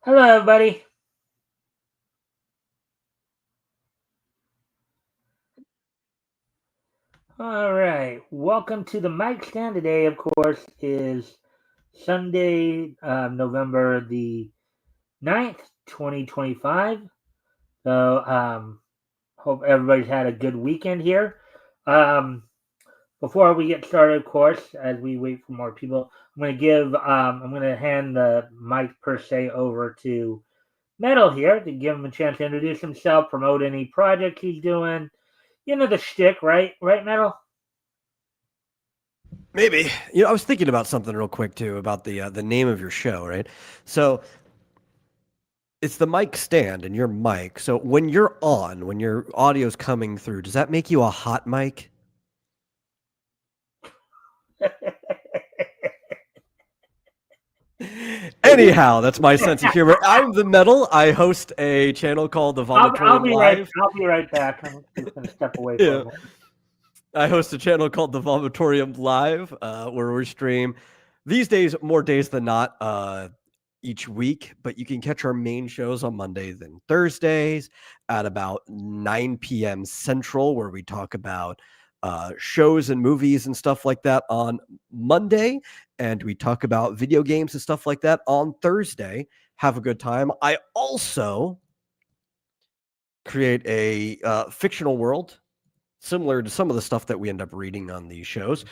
Hello, everybody. All right. Welcome to the Mikestand. Today, of course, is Sunday, November the 9th, 2025. So, hope everybody's had a good weekend here. Um, Before we get started, of course, as we wait for more people, I'm going to hand the mic per se over to Metal here to give him a chance to introduce himself, promote any project he's doing. You know the shtick, right? Right, Metal? Maybe. I was thinking about something real quick too about the name of your show, right? So it's the mic stand and your mic. So when you're on, when your audio's coming through, does that make you a hot mic? Anyhow, that's my sense of humor. I'm the Metal. I host a channel called the I'll Vomitorium be right. Live. I'll be right back. I'm just gonna step away for a Yeah. moment. I host a channel called the Vomitorium Live, where we stream these days, more days than not, each week. But you can catch our main shows on Mondays and Thursdays at about 9 p.m. Central, where we talk about shows and movies and stuff like that on Monday. And we talk about video games and stuff like that on Thursday. Have a good time. I also create a fictional world similar to some of the stuff that we end up reading on these shows,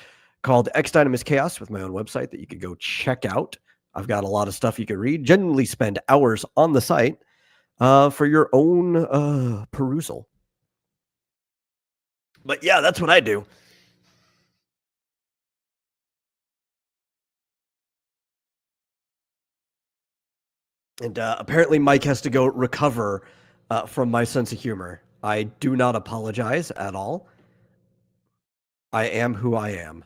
called X Dynamis Chaos, with my own website that you could go check out. I've got a lot of stuff you could read. Generally spend hours on the site for your own perusal. But yeah, that's what I do. And apparently Mike has to go recover from my sense of humor. I do not apologize at all. I am who I am.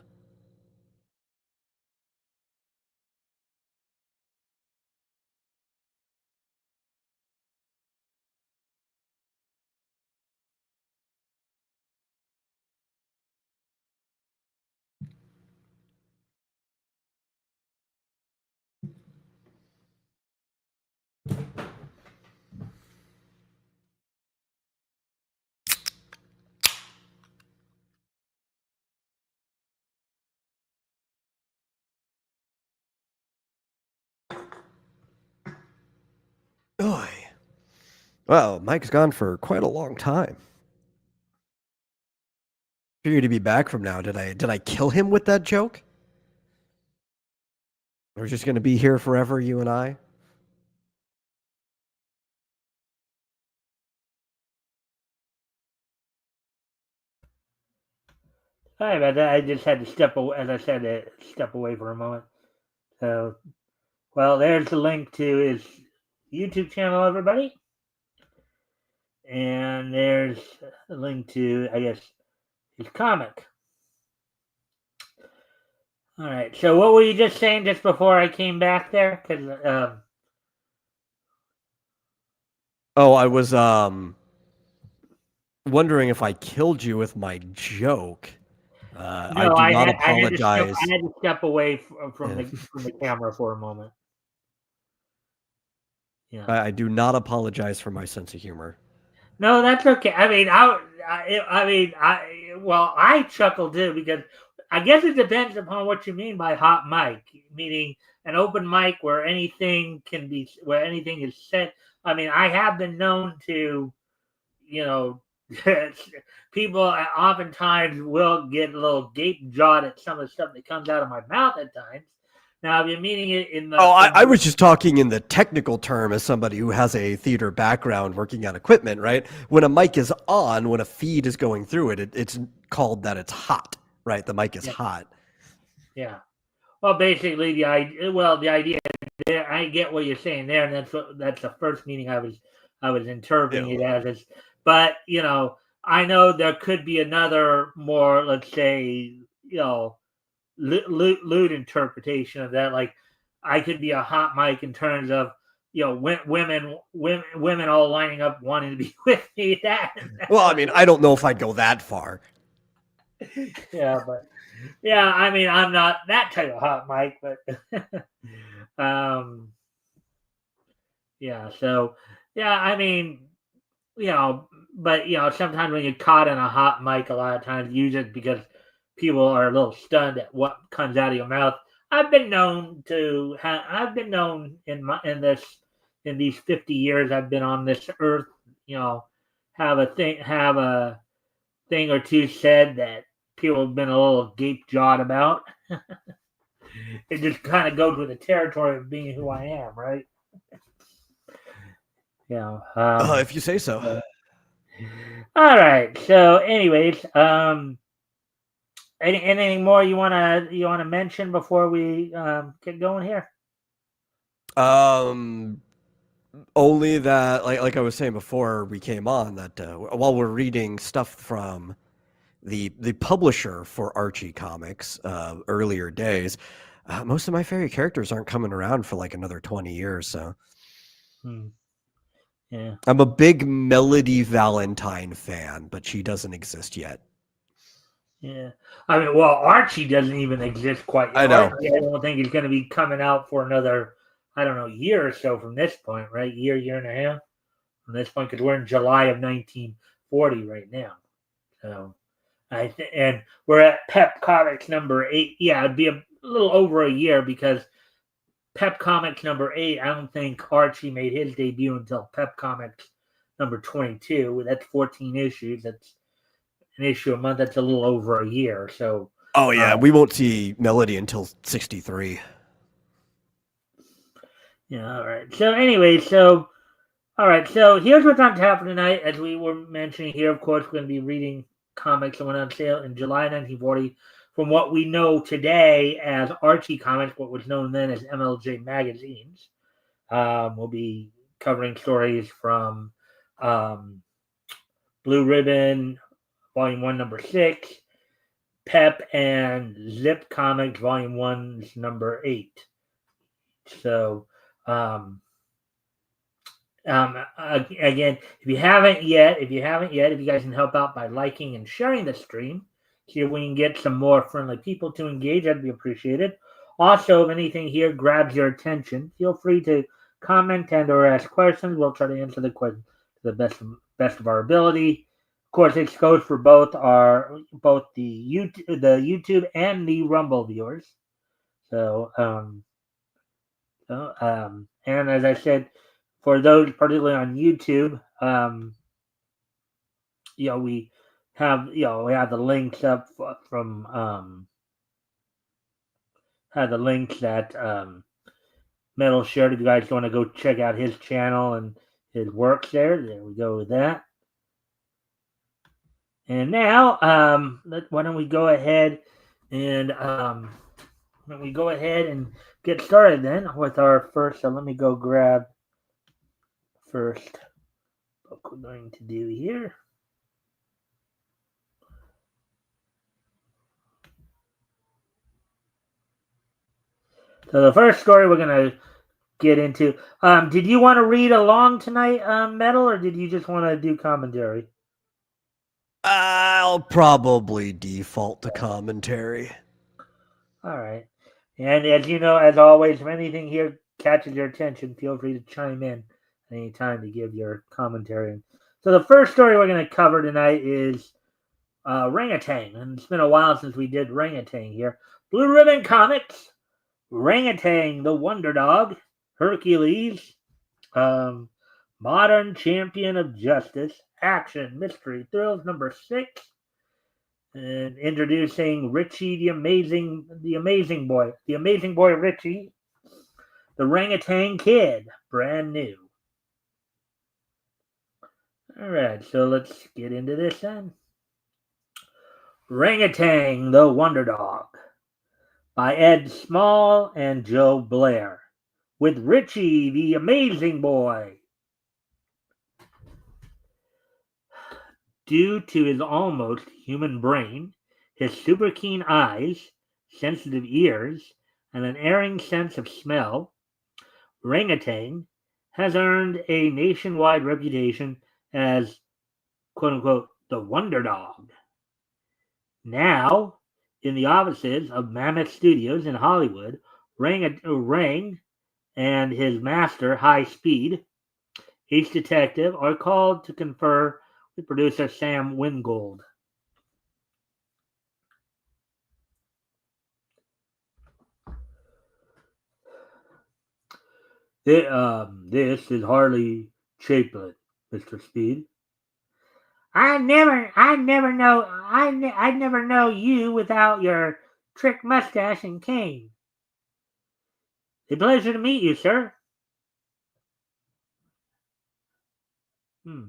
Oy. Well, Mike's gone for quite a long time. Figured to be back from now. Did I kill him with that joke? We're just going to be here forever, you and I. Sorry about that. I just had to step away, as I said, step away for a moment. So, well, there's the link to his YouTube channel, everybody, and there's a link to, I guess, his comic. All right. So, what were you just saying just before I came back there? Because Oh, I was wondering if I killed you with my joke. I no, do I not had I had to step apologize. I had to step away from the if camera for a moment. Yeah. I do not apologize for my sense of humor. No, that's okay. Well, I chuckle too because I guess it depends upon what you mean by hot mic, meaning an open mic where where anything is said. I mean, I have been known to, you know, people oftentimes will get a little gape jawed at some of the stuff that comes out of my mouth at times. Now, if you're meaning it Oh, in I the was just talking in the technical term as somebody who has a theater background working on equipment, right? When a mic is on, when a feed is going through it, it's called that it's hot, right? The mic is yeah, hot. yeah. Well, basically, the idea there, I get what you're saying there, and that's the first meaning I was interpreting Yeah. it as. But I know there could be another more, let's say, lewd interpretation of that. Like, I could be a hot mic in terms of women all lining up wanting to be with me. Well, I mean, I don't know if I'd go that far. Yeah, but yeah, I mean, I'm not that type of hot mic, but um Yeah. So, yeah, I mean, but sometimes when you're caught in a hot mic, a lot of times use it because people are a little stunned at what comes out of your mouth. I've been known in these 50 years I've been on this earth, you know, have a thing or two said that people have been a little gape jawed about. It just kind of goes with the territory of being who I am, right? Yeah. If you say so. All right. So, anyways, anything more you wanna mention before we get going here? Um, Only that, like I was saying before we came on, that while we're reading stuff from the publisher for Archie Comics, earlier days, most of my favorite characters aren't coming around for like another 20 years. So Hmm. Yeah. I'm a big Melody Valentine fan, but she doesn't exist yet. Yeah. I mean, well, Archie doesn't even exist quite yet. I know. Archie, I don't think is going to be coming out for another, I don't know, year or so from this point, right? Year and a half from this point, because we're in July of 1940 right now. So and we're at Pep Comics number 8. Yeah, it'd be a little over a year because Pep Comics number 8. I don't think Archie made his debut until Pep Comics number 22. That's 14 issues. That's an issue a month. That's a little over a year. So, Oh yeah, we won't see Melody until 63. yeah, all right. So, anyway, all right. So, here's what's on tap for tonight. As we were mentioning here, of course, we're going to be reading comics that went on sale in July 1940 from what we know today as Archie Comics, what was known then as MLJ Magazines. We'll be covering stories from um, Blue Ribbon, Volume 1, Number 6, Pep and Zip Comics, Volume 1, Number 8. So, again, if you haven't yet, if you guys can help out by liking and sharing the stream, see if we can get some more friendly people to engage, that'd be appreciated. Also, if anything here grabs your attention, feel free to comment and or ask questions. We'll try to answer the question to the best of our ability. Of course, it goes for both the YouTube and the Rumble viewers. So, and as I said, for those particularly on YouTube, we have the links up from have the links that Metal shared. If you guys want to go check out his channel and his works there we go with that. And now, why don't we go ahead and get started then with our first. So let me go grab first book we're going to do here. So the first story we're going to get into. Did you want to read along tonight, Metal, or did you just want to do commentary? I'll probably default to commentary. All right. And as you know, as always, if anything here catches your attention, feel free to chime in at any time to give your commentary. So the first story we're going to cover tonight is Orangutan. And it's been a while since we did Orangutan here. Blue Ribbon Comics, Orangutan, the Wonder Dog, Hercules, Modern Champion of Justice, Action, Mystery, Thrills number 6. And introducing Richie the Amazing Boy Richie, the Orangutan Kid, brand new. All right, so let's get into this then. Orangutan, the Wonder Dog, by Ed Small and Joe Blair, with Richie the Amazing Boy. Due to his almost human brain, his super keen eyes, sensitive ears, and an erring sense of smell, Orangutan has earned a nationwide reputation as quote unquote the Wonder Dog. Now, in the offices of Mammoth Studios in Hollywood, Rang and his master, High Speed, each detective are called to confer with producer Sam Wingold. This is Harley Chaplet, Mr. Speed. I'd never know you without your trick mustache and cane. A pleasure to meet you, sir. Hmm.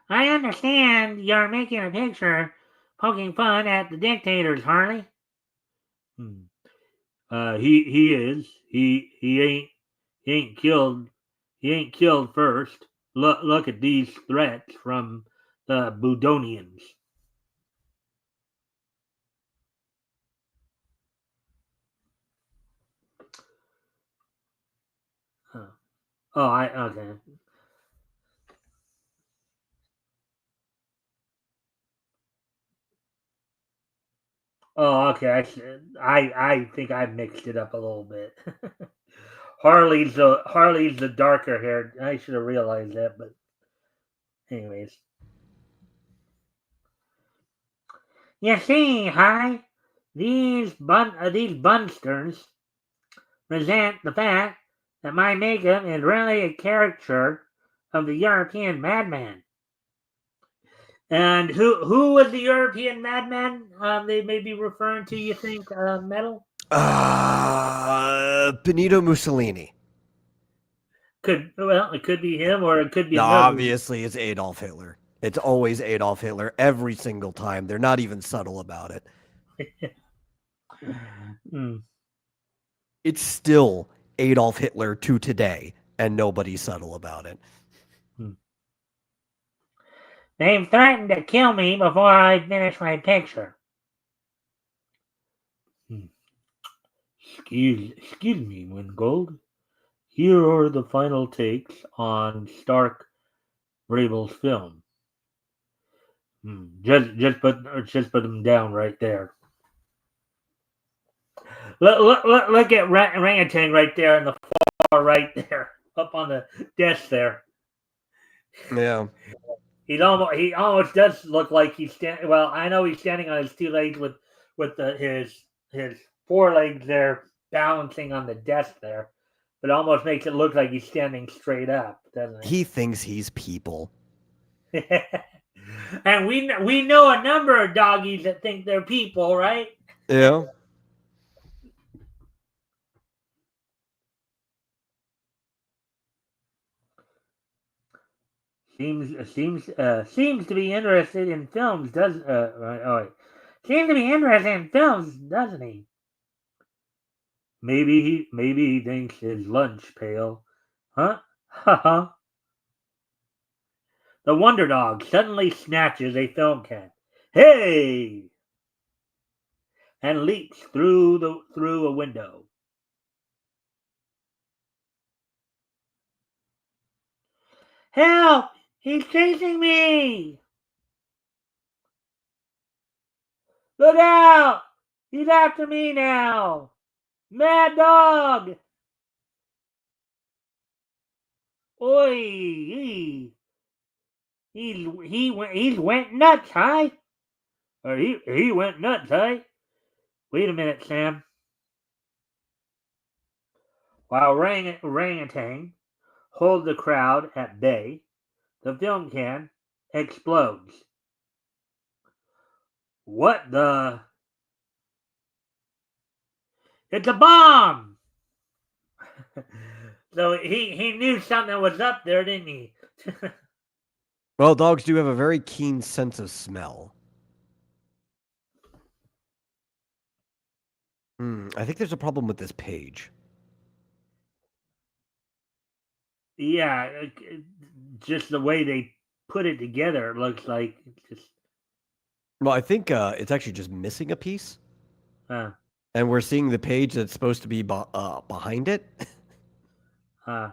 I understand you're making a picture poking fun at the dictators, Harley. Hmm. He is. He ain't killed first. Look at these threats from the Budonians. Okay. Oh, okay. I think I mixed it up a little bit. Harley's the darker haired. I should have realized that, but anyways. You see, Harley, these bunsters resent the fact that my makeup is really a caricature of the European madman. And who was the European madman? They may be referring to. You think, Metal? Benito Mussolini. It could be him, or it could be No, another. obviously, it's Adolf Hitler. It's always Adolf Hitler every single time. They're not even subtle about it. It's still Adolf Hitler to today, and nobody's subtle about it. They've threatened to kill me before I finish my picture. Excuse me, Wingold. Here are the final takes on Stark Rabel's film. Just put them down right there. Look at Orangutan right there in the far right there, up on the desk there. Yeah. He almost does look like he's standing. Well, I know he's standing on his two legs with his forelegs there balancing on the desk there, but it almost makes it look like he's standing straight up, doesn't it? He thinks he's people. And we know a number of doggies that think they're people, right? Yeah. Seems to be interested in films, seems to be interested in films, doesn't he? Maybe he thinks his lunch pale, huh? Ha. The Wonder Dog suddenly snatches a film can. Hey! And leaps through a window. Help! He's chasing me! Look out! He's after me now! Mad Dog! Oi! He's went nuts, huh? Or he went nuts, huh? Wait a minute, Sam. While Orangutan holds the crowd at bay, the film can explodes. What the? It's a bomb! So he knew something was up there, didn't he? Well, dogs do have a very keen sense of smell. I think there's a problem with this page. Yeah, just the way they put it together, it looks like just. Well, I think it's actually just missing a piece. And we're seeing the page that's supposed to be behind it. Yeah,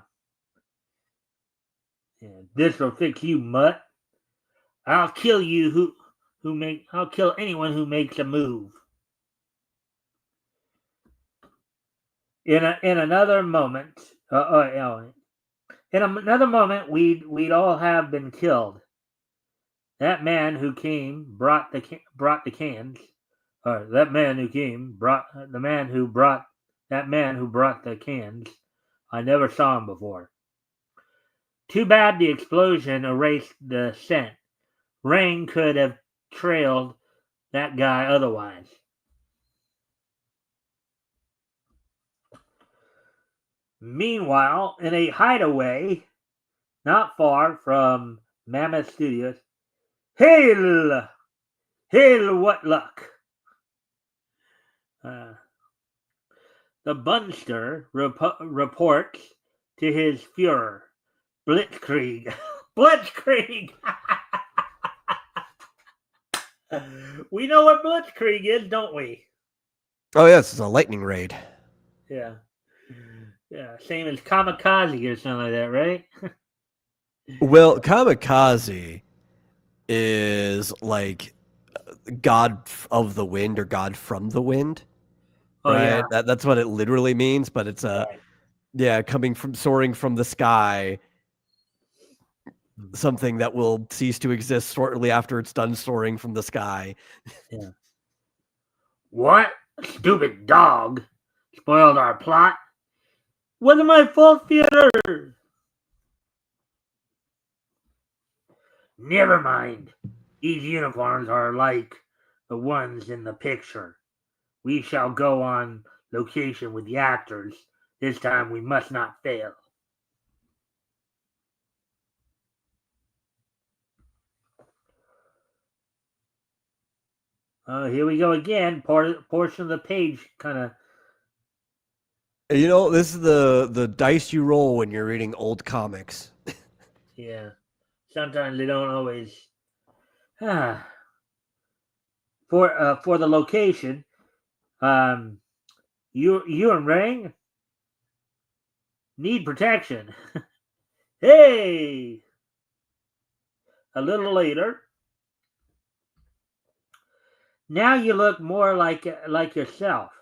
this will fix you, mutt. I'll kill you I'll kill anyone who makes a move. In another moment, In another moment, we'd all have been killed. That man who came brought the cans. Or that man who came brought the man who brought that man who brought the cans. I never saw him before. Too bad the explosion erased the scent. Rain could have trailed that guy otherwise. Meanwhile, in a hideaway not far from Mammoth Studios, hail! Hail, what luck! The Bunster reports to his Fuhrer, Blitzkrieg. Blitzkrieg! We know what Blitzkrieg is, don't we? Oh, yes, it's a lightning raid. Yeah. Yeah, same as kamikaze or something like that, right? Well, kamikaze is like God of the wind or God from the wind. Oh, right? yeah. That's what it literally means, but it's Right. soaring from the sky, something that will cease to exist shortly after it's done soaring from the sky. Yeah. What? Stupid dog. Spoiled our plot. Wasn't my fault, Theater. Never mind. These uniforms are like the ones in the picture. We shall go on location with the actors. This time we must not fail. Here we go again. Portion of the page kind of. You know, this is the dice you roll when you're reading old comics. Yeah. Sometimes they don't always. For the location, you and Ring need protection. Hey! A little later. Now you look more like yourself.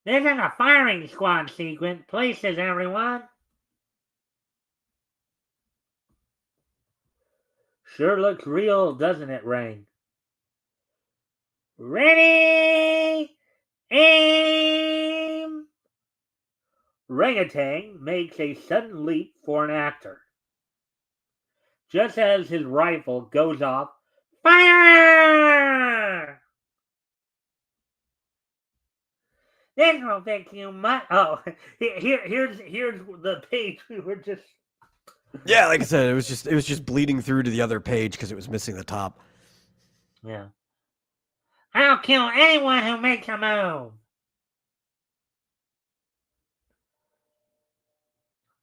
This is a firing squad sequence. Places, everyone. Sure looks real, doesn't it, Rain? Ready! Aim! Rangatang makes a sudden leap for an actor. Just as his rifle goes off, fire! This will fix you much. Oh, here's the page we were just. Yeah, like I said, it was just bleeding through to the other page because it was missing the top. Yeah. I'll kill anyone who makes a move.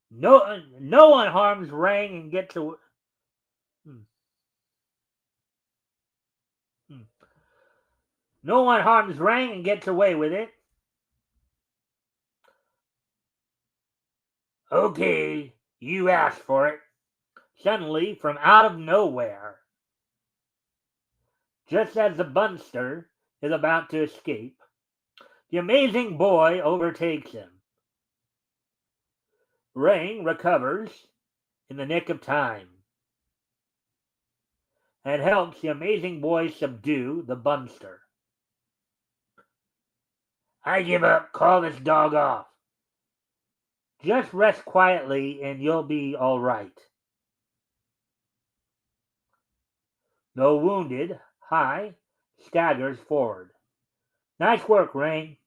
No one harms Rang and gets away. No one harms Rang and gets away with it. Okay, you asked for it. Suddenly, from out of nowhere, just as the Bunster is about to escape, the amazing boy overtakes him. Rang recovers in the nick of time and helps the amazing boy subdue the Bunster. I give up. Call this dog off. Just rest quietly and you'll be all right. Though wounded, High staggers forward. Nice work, Rain.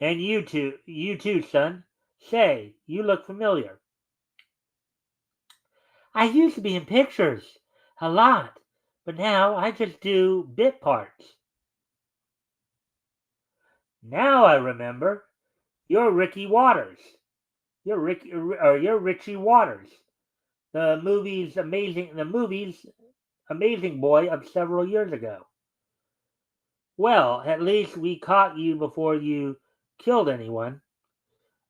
And you too, son. Say, you look familiar. I used to be in pictures. A lot. But now I just do bit parts. Now I remember. You're Ricky Waters. You're Richie Waters. The movie's Amazing Boy of several years ago. Well, at least we caught you before you killed anyone.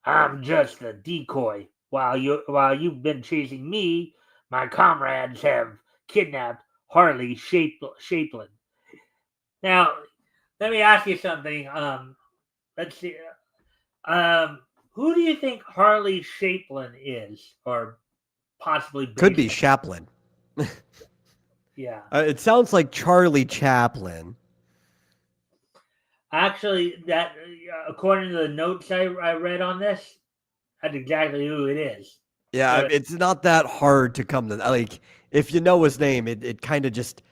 I'm just a decoy. While you've been chasing me, my comrades have kidnapped Harley Shapelin. Now, Let me ask you something. Let's see. Um, who do you think Harley Shapelin is, or possibly Could based be on? Chaplin. Yeah, It sounds like Charlie Chaplin. actually, that according to the notes I read on this, that's exactly who it is. Yeah, So, it's not that hard to come to like if you know his name, it kind of just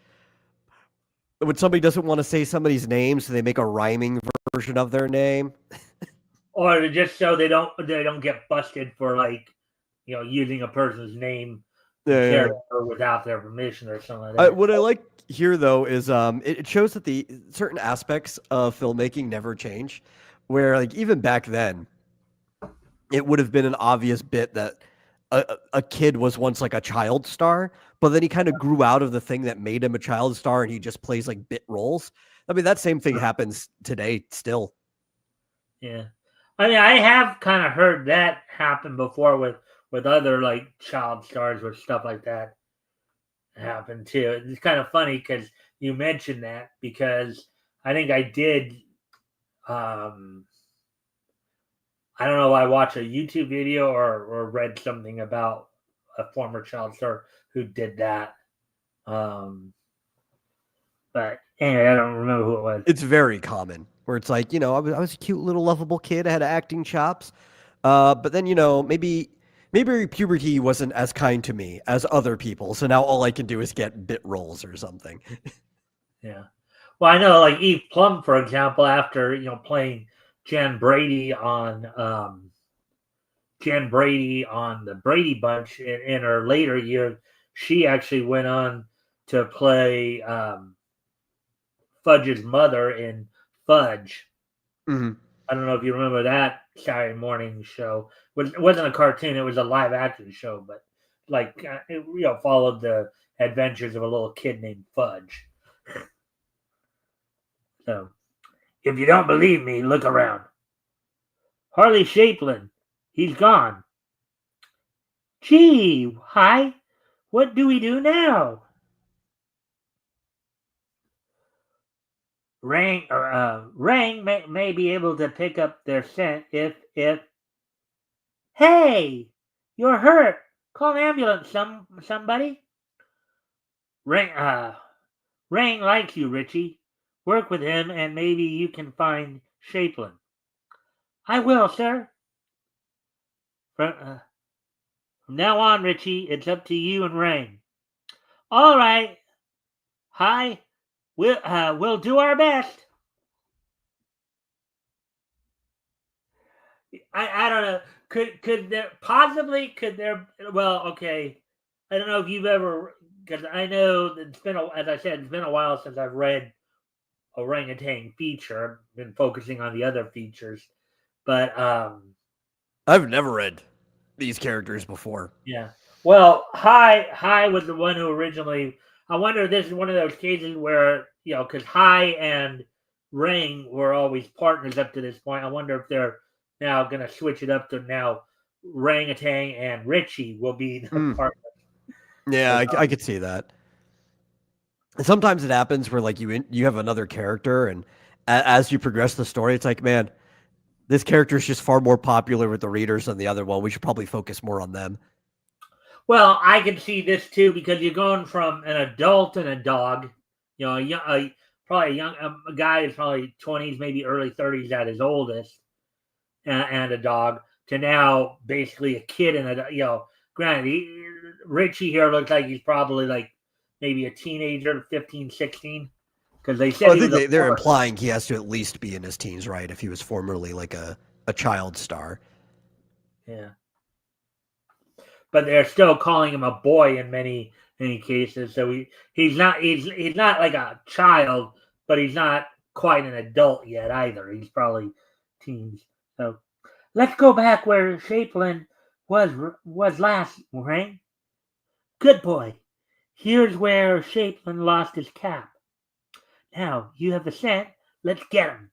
when somebody doesn't want to say somebody's name, so they make a rhyming version of their name. or to just so they don't get busted for like using a person's name and Yeah. character without their permission or something like that. What I like here though is it shows that the certain aspects of filmmaking never change. Where like even back then, it would have been an obvious bit that a kid was once like a child star, but then he kind of grew out of the thing that made him a child star, and he just plays like bit roles. I mean, that same thing happens today still. Yeah, I mean, I have kind of heard that happen before with other like child stars or stuff like that happen too. It's kind of funny because you mentioned that because I think I did. Um, I don't know. I watched a YouTube video or read something about a former child star who did that. Um, but anyway, I don't remember who it was. It's very common where it's like, I was a cute little lovable kid. I had acting chops. But then, maybe puberty wasn't as kind to me as other people. So now all I can do is get bit roles or something. Yeah. Well, I know like Eve Plum, for example, after playing Jen Brady on the Brady Bunch in her later years, she actually went on to play Fudge's mother in Fudge. Mhm. I don't know if you remember that Saturday morning show. It wasn't a cartoon; it was a live action show, but like it followed the adventures of a little kid named Fudge. So, if you don't believe me, look around. Harley Shapelin, he's gone. Gee, hi. What do we do now? Rang may be able to pick up their scent if. Hey, you're hurt. Call an ambulance, somebody. Rang Rang likes you, Richie. Work with him, and maybe you can find Shapelin. I will, sir. From now on, Richie, it's up to you and Rang. All right. Hi. We'll do our best. I don't know. Could there well, okay. I don't know if you've ever, because I know that as I said, it's been a while since I've read orangutan feature. I've been focusing on the other features. But I've never read these characters before. yeah. Well, High was the one who originally. I wonder if this is one of those cases where because High and Ring were always partners up to this point. I wonder if they're now going to switch it up to now Rangatang and Richie will be the Mm. partners. Yeah, I could see that. Sometimes it happens where like you have another character, and as you progress the story, it's like, man, this character is just far more popular with the readers than the other one. We should probably focus more on them. Well, I can see this too because you're going from an adult and a dog, probably a young a guy is probably 20s, maybe early 30s at his oldest, and a dog, to now basically a kid and granted, Richie here looks like he's probably like maybe a teenager, 15, 16, because they Oh, said I he think was a they're former. implying he has to at least be in his teens, right? If he was formerly like a child star. Yeah, but they're still calling him a boy in many cases. So he's not like a child, but he's not quite an adult yet either. He's probably teens. So let's go back where Shapelin was last, right? Good boy. Here's where Shapelin lost his cap. Now you have the scent. Let's get him.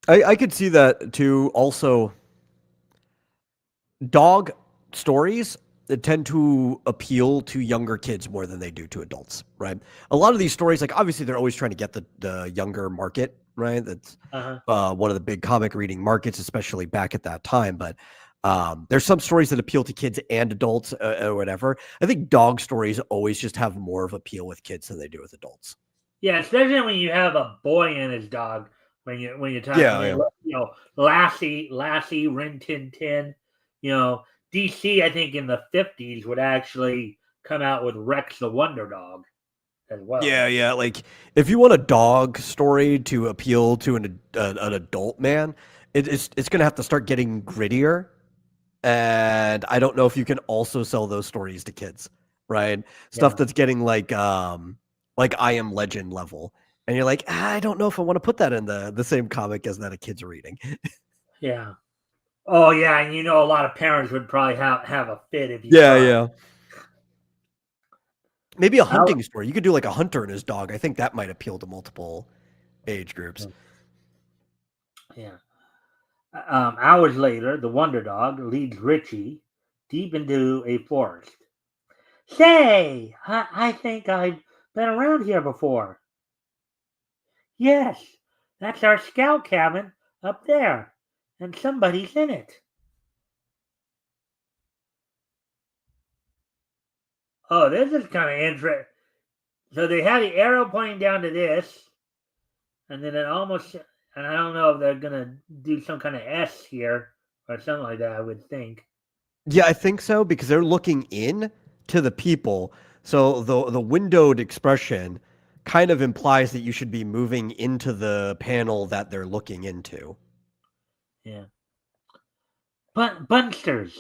I could see that too. Also, dog stories. tend to appeal to younger kids more than they do to adults, right? A lot of these stories, like obviously they're always trying to get the younger market, right? That's one of the big comic reading markets, especially back at that time. But there's some stories that appeal to kids and adults or whatever. I think dog stories always just have more of appeal with kids than they do with adults. Yeah, especially when you have a boy and his dog. When you're talking, Yeah. Lassie, Rin Tin Tin, DC. I think in the 50s would actually come out with Rex the Wonder Dog as well. Yeah. Like if you want a dog story to appeal to an adult man, it's going to have to start getting grittier. And I don't know if you can also sell those stories to kids, right? Stuff that's getting like I Am Legend level. And you're like, I don't know if I want to put that in the same comic as that a kid's reading. Yeah. Oh yeah, and a lot of parents would probably have a fit if you tried. Yeah. Maybe a hunting story. You could do like a hunter and his dog. I think that might appeal to multiple age groups. Yeah. Hours later, the Wonder Dog leads Richie deep into a forest. Say, I think I've been around here before. Yes, that's our scout cabin up there, and somebody's in it. Oh, this is kind of interesting. So they have the arrow pointing down to this, and then and I don't know if they're gonna do some kind of S here or something like that. I would think. Yeah, I think so because they're looking in to the people. So the windowed expression kind of implies that you should be moving into the panel that they're looking into. Yeah. But Bunsters,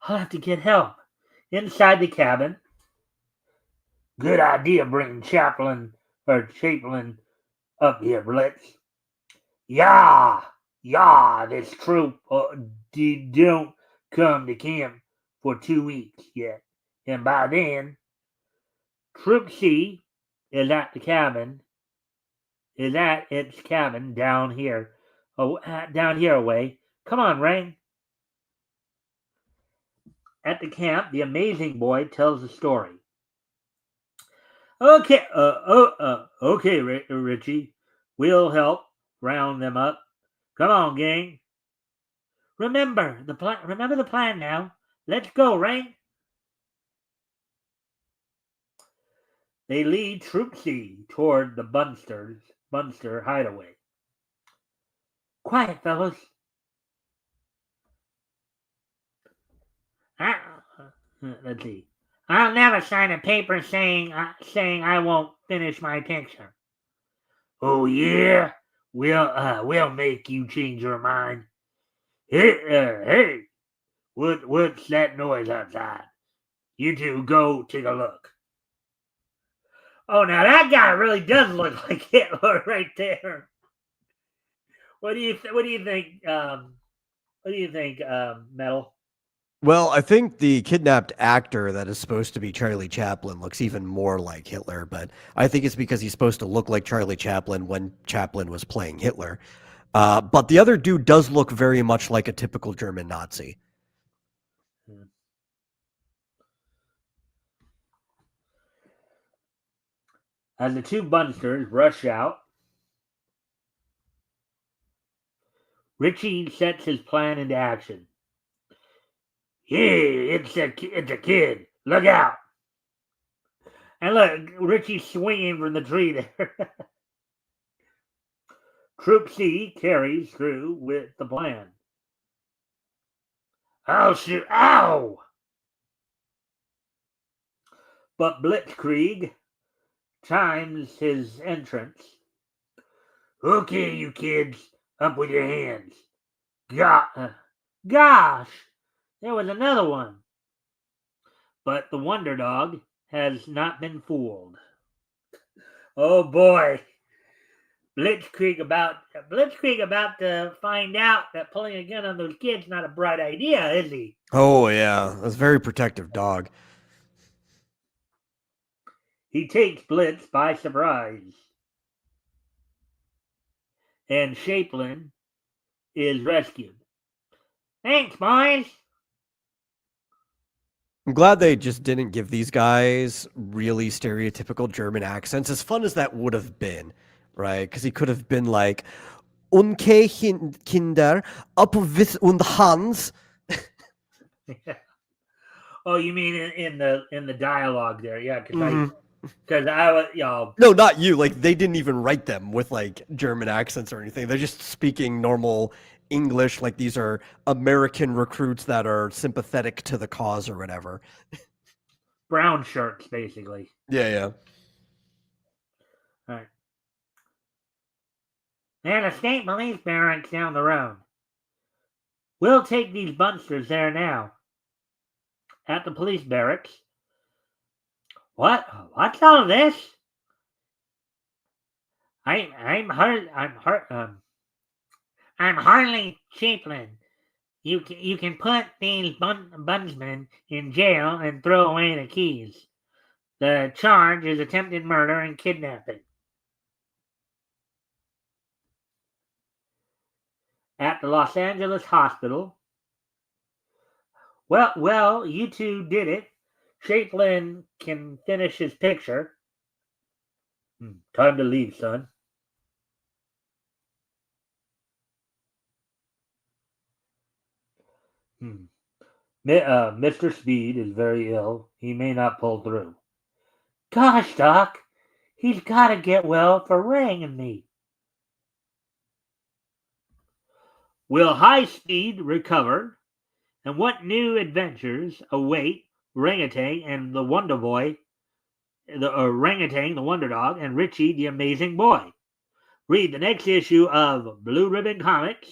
I'll have to get help. Inside the cabin. Good idea bringing Chaplin up here, Blitz. Yeah, this troop don't come to camp for 2 weeks yet. And by then, Troop C is at its cabin down here. Down here away. Come on, Ray. At the camp, the amazing boy tells the story. Okay, Richie. We'll help round them up. Come on, gang. Remember the plan. Remember the plan now. Let's go, Ray. They lead Troop C toward the Bunster hideaway. Quiet, fellas. Let's see. I'll never sign a paper saying I won't finish my picture. Oh yeah, we'll make you change your mind. Hey, what's that noise outside? You two go take a look. Oh, now that guy really does look like Hitler right there. What do you think? What do you think, Metal? Well, I think the kidnapped actor that is supposed to be Charlie Chaplin looks even more like Hitler, but I think it's because he's supposed to look like Charlie Chaplin when Chaplin was playing Hitler. But the other dude does look very much like a typical German Nazi. As the two Bunsters rush out, Richie sets his plan into action. Yeah, it's a kid. Look out! And look, Richie's swinging from the tree there. Troop C carries through with the plan. I'll shoot. Ow! But Blitzkrieg chimes his entrance. Okay, you kids, up with your hands. Gosh, there was another one. But the Wonder Dog has not been fooled. Oh boy. Blitzkrieg about to find out that pulling a gun on those kids not a bright idea, is he? Oh yeah, that's a very protective dog. He takes Blitz by surprise. And Chaplin is rescued. Thanks, boys. I'm glad they just didn't give these guys really stereotypical German accents, as fun as that would have been, right? Because he could have been like, "Unke Kinder, up with und Hans." Oh, you mean in the dialogue there? Yeah, Hmm. because I was No, not you. Like, they didn't even write them with like German accents or anything. They're just speaking normal English. Like, these are American recruits that are sympathetic to the cause or whatever. brown shirts basically. Yeah, yeah. All right. And a state police barracks down the road. We'll take these bunsters there now. At the police barracks. What? What's all this? I'm Harley Chaplin. You can put these bunsmen in jail and throw away the keys. The charge is attempted murder and kidnapping. At the Los Angeles hospital. Well, you two did it. Chaplin can finish his picture. Time to leave, son. Mr. Speed is very ill. He may not pull through. Gosh, Doc, he's got to get well for Ring and me. Will High Speed recover? And what new adventures await Orangutan and the Wonder Boy, the Orangutan, the Wonder Dog, and Richie, the Amazing Boy? Read the next issue of Blue Ribbon Comics,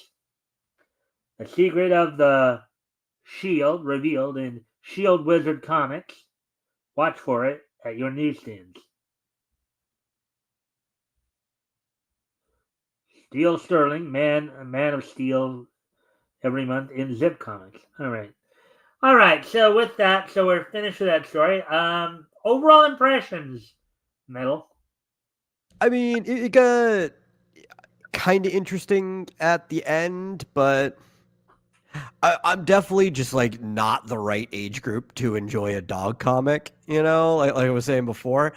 The Secret of the Shield, revealed in Shield Wizard Comics. Watch for it at your newsstands. Steel Sterling, Man of Steel, every month in Zip Comics. All right. So with that, so we're finished with that story. Overall impressions, Metal. I mean, it got kind of interesting at the end, but I'm definitely just like not the right age group to enjoy a dog comic. You know, like I was saying before,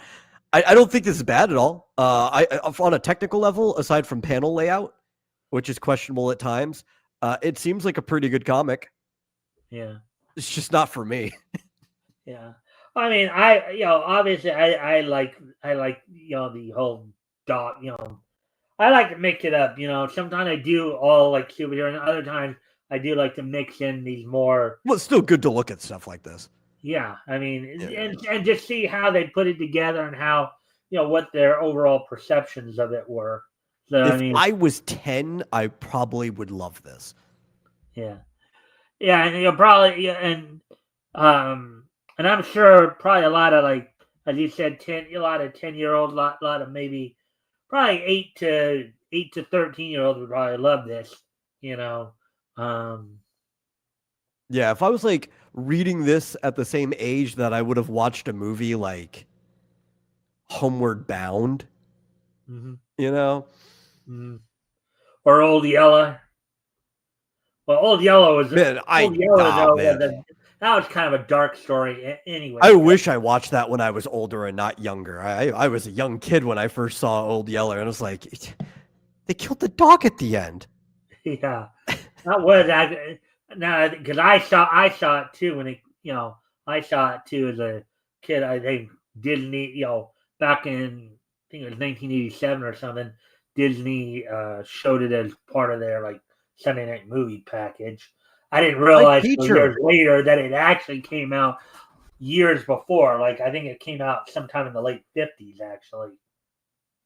I don't think this is bad at all. On a technical level, aside from panel layout, which is questionable at times, it seems like a pretty good comic. Yeah. It's just not for me. Yeah. I mean, obviously I like the whole dog, I like to mix it up, Sometimes I do all like superhero and other times I do like to mix in these more. Well, it's still good to look at stuff like this. Yeah, I mean, Yeah. and just see how they put it together and how what their overall perceptions of it were. So If I mean, I was 10, I probably would love this. yeah, and you'll probably and I'm sure probably a lot of like as you said, a lot of 10-year-olds, lot of maybe probably 8 to 13-year-olds would probably love this. Um, Yeah, if I was like reading this at the same age that I would have watched a movie like Homeward Bound, mm-hmm, you know? mm-hmm. Or Old Yeller. Well, Old Yellow was Man, Old Yellow. No, man. that was kind of a dark story anyway. I wish I watched that when I was older and not younger. I was a young kid when I first saw Old Yeller, and I was like, they killed the dog at the end. Yeah, that was now because I saw it too when I saw it too as a kid. I think Disney, back in I think it was 1987 or something. Disney showed it as part of their like Sunday night movie package. I didn't realize years later that it actually came out years before. Like I think it came out sometime in the late 50s, actually.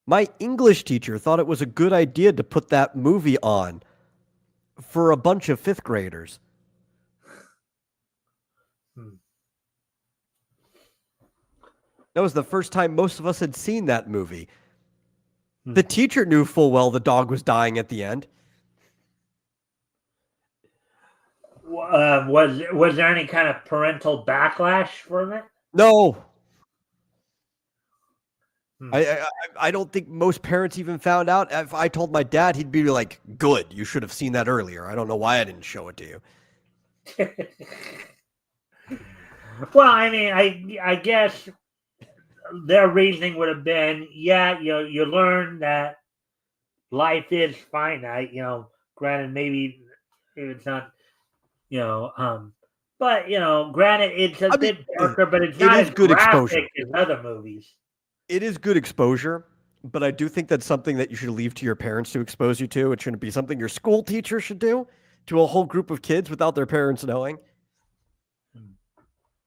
My English teacher thought it was a good idea to put that movie on for a bunch of fifth graders. That was the first time most of us had seen that movie. The teacher knew full well the dog was dying at the end. Was there any kind of parental backlash from it? No. I don't think most parents even found out. If I told my dad, he'd be like, good, you should have seen that earlier. I don't know why I didn't show it to you. Well, I mean, I guess their reasoning would have been, yeah, you learn that life is finite. Granted, maybe it's not, you know, um, but granted, it's a I mean, bit darker, but it's it not is as good graphic exposure. as other movies. It is good exposure, but I do think that's something that you should leave to your parents to expose you to. It shouldn't be something your school teacher should do to a whole group of kids without their parents knowing. Hmm.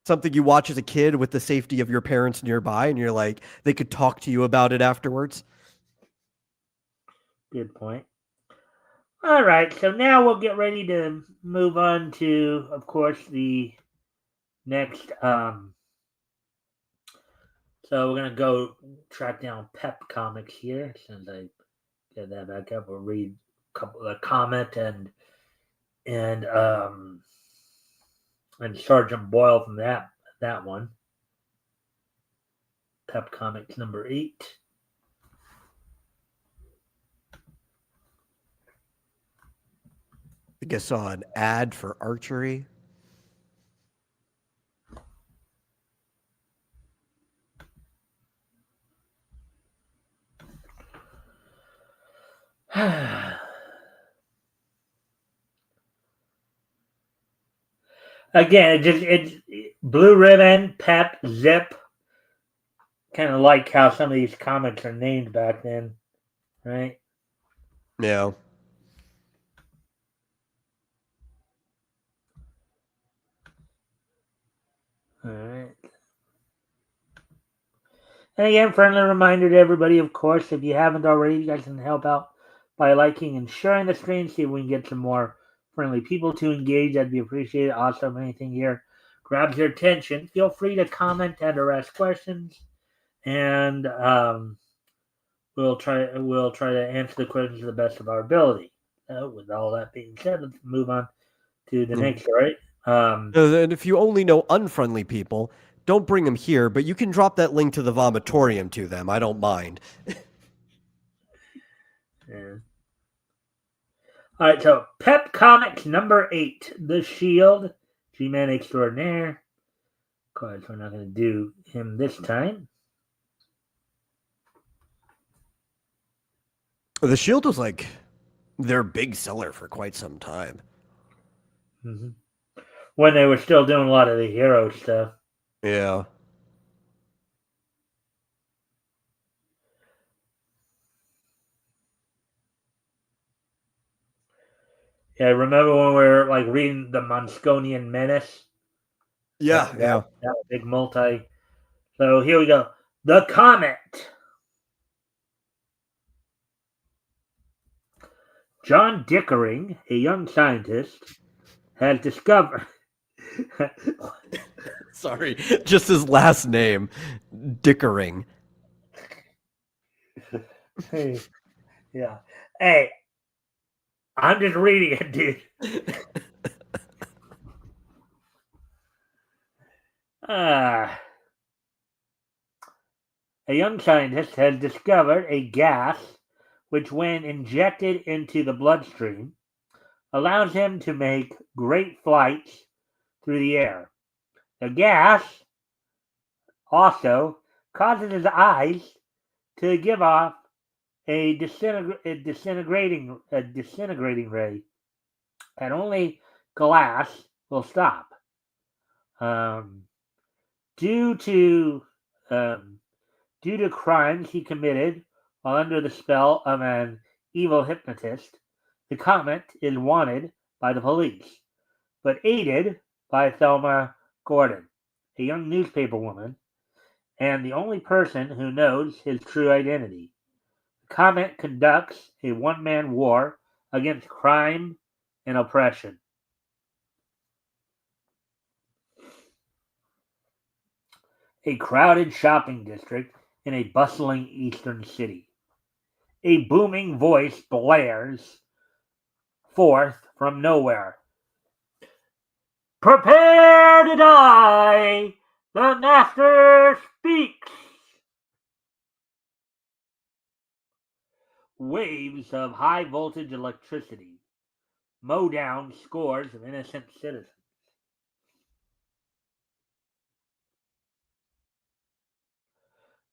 Something you watch as a kid with the safety of your parents nearby, and you're like, they could talk to you about it afterwards. Good point. All right, so now we'll get ready to move on to, of course, the next. So we're gonna go track down Pep Comics here. Since I get that back up, we'll read a couple of comment and um and Sergeant Boyle from that one. Pep Comics number 8. I guess saw an ad for archery. Again, it's Blue Ribbon, Pep, Zip. Kind of like how some of these comics are named back then, right? Yeah. All right. And again, friendly reminder to everybody, of course, if you haven't already, you guys can help out by liking and sharing the stream. See if we can get some more friendly people to engage. That'd be appreciated. Also, if anything here grabs your attention, feel free to comment and or ask questions, and we'll try to answer the questions to the best of our ability. With all that being said, let's move on to the next story. And if you only know unfriendly people, don't bring them here, but you can drop that link to the vomitorium to them. I don't mind. Yeah. All right, so Pep Comics number 8, The Shield, G-Man Extraordinaire. Of course, we're not going to do him this time. The Shield was like their big seller for quite some time. Mm-hmm. When they were still doing a lot of the hero stuff. Yeah. Yeah, remember when we were like reading the Monsconian Menace? Yeah, yeah. That big multi. So here we go. The Comet. John Dickering, a young scientist, has discovered. Sorry, just his last name, Dickering. Hey, yeah. Hey, I'm just reading it, dude. A young scientist has discovered a gas which, when injected into the bloodstream, allows him to make great flights through the air. The gas also causes his eyes to give off a disintegrating ray, and only glass will stop. Um, due to um, due to crimes he committed while under the spell of an evil hypnotist, the Comet is wanted by the police, but aided by Thelma Gordon, a young newspaper woman, and the only person who knows his true identity. The Comet conducts a one-man war against crime and oppression. A crowded shopping district in a bustling eastern city. A booming voice blares forth from nowhere. Prepare to die! The Master speaks! Waves of high voltage electricity mow down scores of innocent citizens.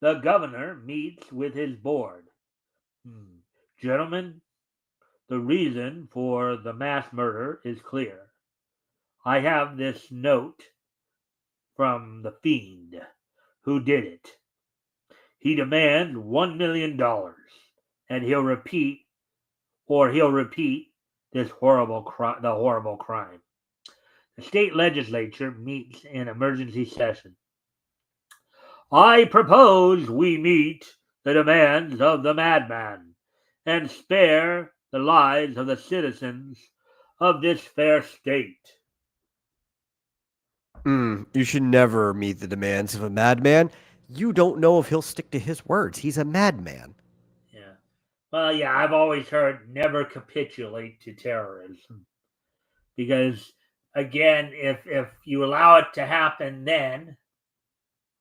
The governor meets with his board. Gentlemen, the reason for the mass murder is clear. I have this note from the fiend who did it. He demands $1 million, and he'll repeat this horrible crime. The state legislature meets in emergency session. I propose we meet the demands of the madman and spare the lives of the citizens of this fair state. You should never meet the demands of a madman. You don't know if he'll stick to his words. He's a madman. Yeah. Well, yeah, I've always heard never capitulate to terrorism. Because again, if you allow it to happen then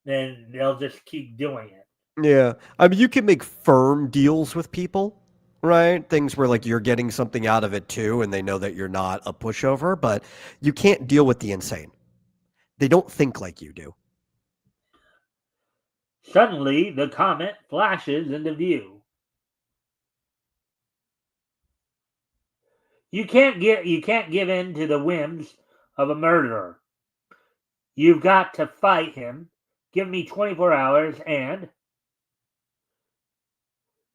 they'll just keep doing it. Yeah. I mean, you can make firm deals with people, right? Things where like you're getting something out of it too, and they know that you're not a pushover, but you can't deal with the insane. They don't think like you do. Suddenly, the comet flashes into view. You can't give in to the whims of a murderer. You've got to fight him. Give me 24 hours and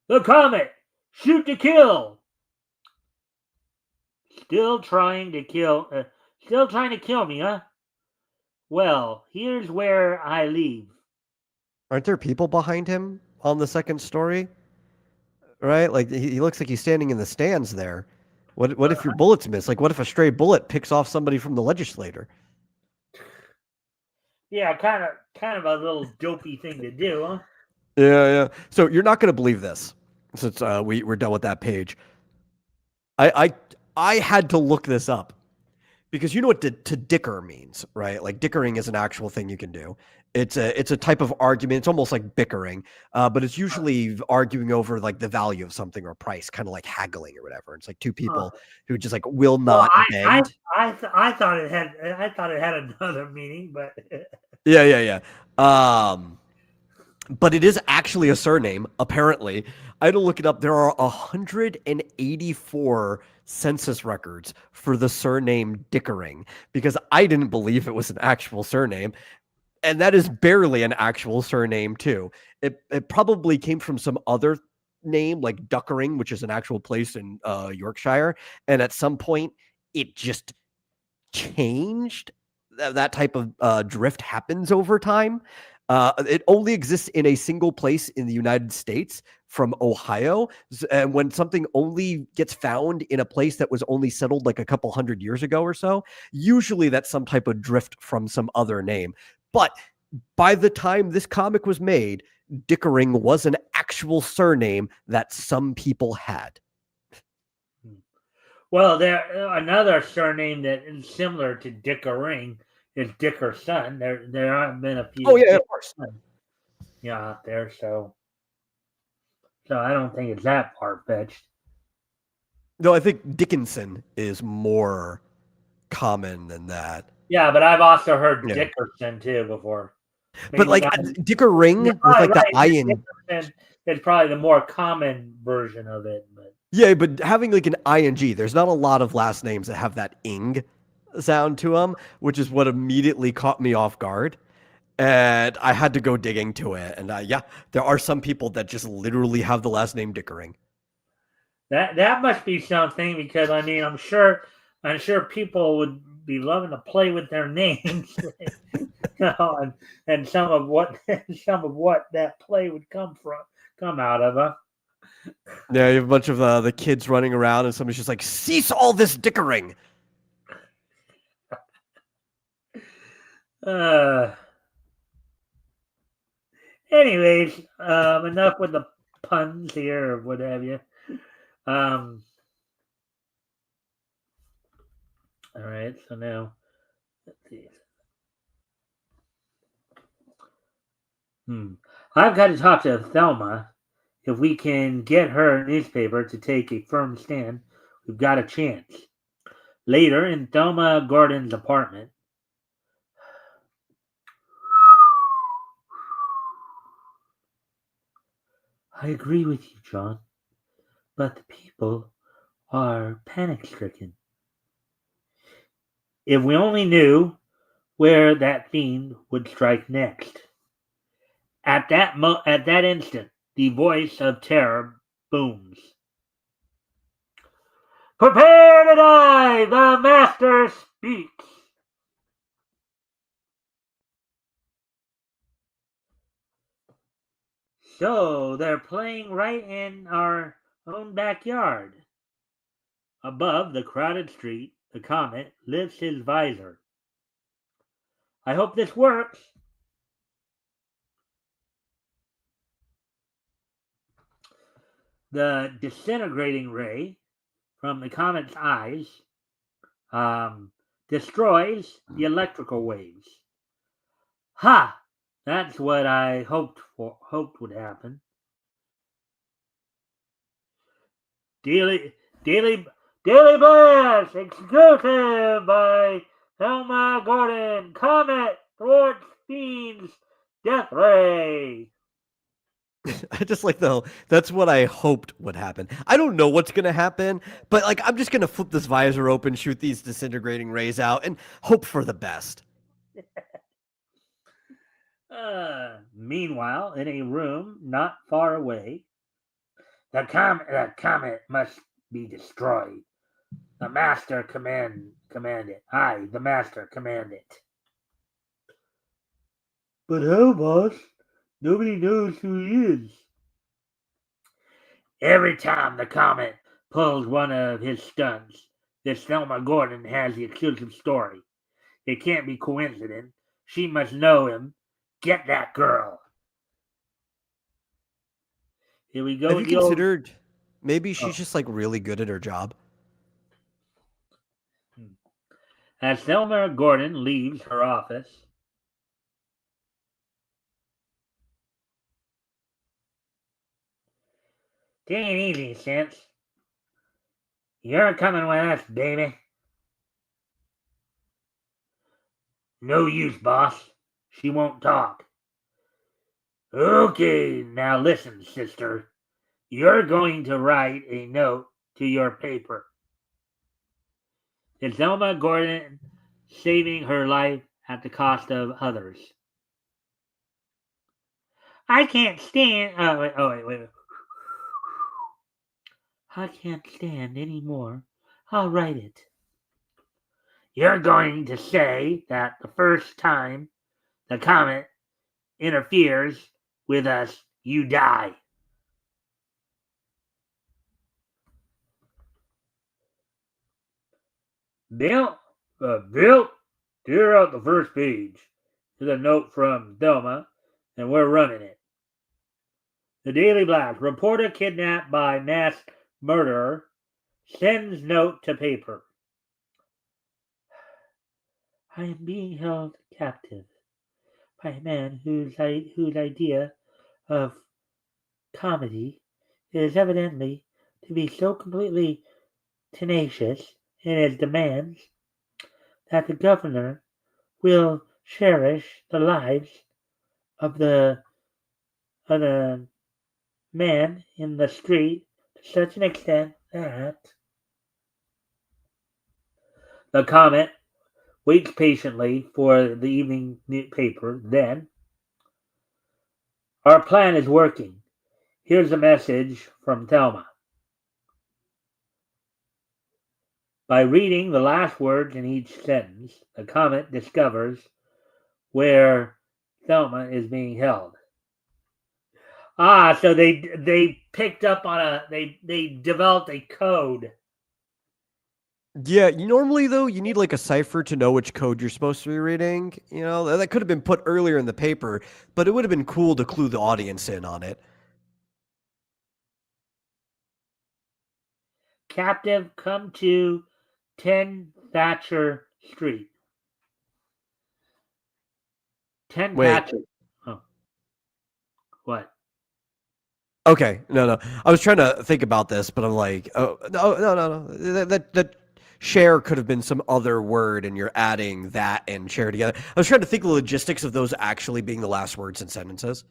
the comet! Shoot to kill! Still trying to kill me, huh? Well, here's where I leave. Aren't there people behind him on the second story? Right? Like he looks like he's standing in the stands there. What if your bullets miss? Like what if a stray bullet picks off somebody from the legislator? Yeah, kind of a little dopey thing to do, huh? Yeah. So you're not going to believe this, since we're done with that page. I had to look this up because you know what to dicker means, right? Like dickering is an actual thing you can do. It's a type of argument. It's almost like bickering, but it's usually arguing over like the value of something or price, kind of like haggling or whatever. It's like two people who just like will not bend. I thought it had another meaning, but Yeah. But it is actually a surname, apparently. I had to look it up. There are 184 census records for the surname Dickering because I didn't believe it was an actual surname. And that is barely an actual surname, too. It probably came from some other name like Duckering, which is an actual place in Yorkshire. And at some point, it just changed. That type of drift happens over time. It only exists in a single place in the United States from Ohio. And when something only gets found in a place that was only settled like a couple hundred years ago or so, usually that's some type of drift from some other name. But by the time this comic was made, Dickering was an actual surname that some people had. Well, another surname that is similar to Dickering is Dickerson. There have been a few. Oh yeah, of course. Yeah, out there. So I don't think it's that far fetched. No, I think Dickinson is more common than that. Yeah, but I've also heard Dickerson too before. But like Dickering with like the I in. Dickerson is probably the more common version of it. But yeah, but having like an ing, there's not a lot of last names that have that ing sound to them, which is what immediately caught me off guard. And I had to go digging to it. And there are some people that just literally have the last name Dickering. That must be something because I mean I'm sure people would be loving to play with their names, and some of what that play would come out of. Yeah, you have a bunch of the kids running around, and somebody's just like, "Cease all this Dickering." Anyways, enough with the puns here or what have you. All right, so now let's see. I've got to talk to Thelma. If we can get her newspaper to take a firm stand, we've got a chance. Later, in Thelma Gordon's apartment, I agree with you, John, but the people are panic-stricken. If we only knew where that fiend would strike next. At that instant, the voice of terror booms. Prepare to die! The Master speaks! So they're playing right in our own backyard. Above the crowded street, the comet lifts his visor. I hope this works. The disintegrating ray from the comet's eyes destroys the electrical waves. Ha! That's what I hoped would happen. Daily Daily Daily Blast exclusive by Thelma Gordon. Comet thwarts Fiend's death ray. I just like the that's what I hoped would happen. I don't know what's gonna happen, but like I'm just gonna flip this visor open, shoot these disintegrating rays out, and hope for the best. Meanwhile, in a room not far away, the comet must be destroyed. The master command it. I, the master, command it. But how, boss? Nobody knows who he is. Every time the comet pulls one of his stunts, this Thelma Gordon has the exclusive story. It can't be coincidence. She must know him. Get that girl. Here we go. Have you considered maybe she's just like really good at her job? As Thelma Gordon leaves her office, take it easy, Sense. You're coming with us, baby. No use, boss. She won't talk. Okay, now listen, sister. You're going to write a note to your paper. Is Thelma Gordon saving her life at the cost of others? I can't stand. Wait. I can't stand any more. I'll write it. You're going to say that the first time the comet interferes with us, you die. Bill, tear out the first page. Here's a note from Thelma, and we're running it. The Daily Blast. Reporter kidnapped by mass murderer sends note to paper. I am being held captive by a man whose idea of comedy is evidently to be so completely tenacious in his demands that the governor will cherish the lives of the man in the street to such an extent that the comet waits patiently for the evening paper. Then, our plan is working. Here's a message from Thelma. By reading the last words in each sentence, the comet discovers where Thelma is being held. So they picked up on they developed a code. Yeah, normally though, you need like a cipher to know which code you're supposed to be reading. You know, that could have been put earlier in the paper, but it would have been cool to clue the audience in on it. Captive, come to 10 Thatcher Street. 10 Wait. Thatcher. Oh. What? Okay, no. I was trying to think about this, but I'm like, oh no. That share could have been some other word, and you're adding that and share together. I was trying to think of the logistics of those actually being the last words in sentences.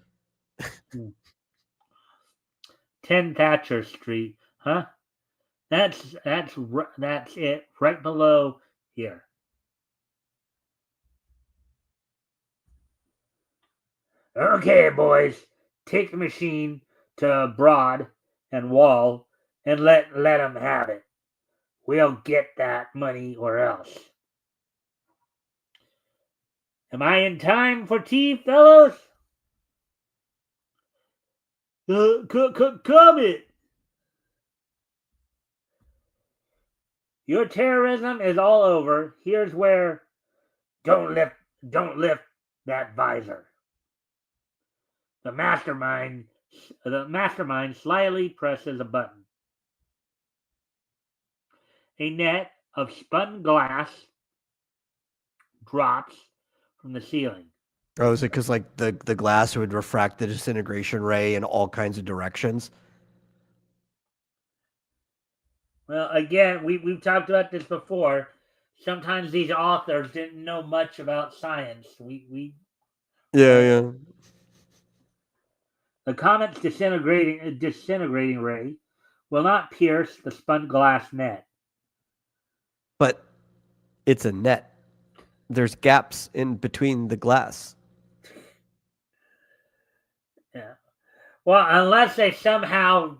10 Thatcher Street, huh? That's it, right below here. Okay, boys, take the machine to Broad and Wall and let 'em have it. We'll get that money or else. Am I in time for tea, fellows? Come it. Your terrorism is all over. Here's where don't lift that visor. The mastermind slyly presses a button. A net of spun glass drops from the ceiling. Oh, is it because like the glass would refract the disintegration ray in all kinds of directions? Well, again, we've talked about this before. Sometimes these authors didn't know much about science. Yeah. The comet's disintegrating ray will not pierce the spun glass net. But it's a net. There's gaps in between the glass. Yeah. Well, unless they somehow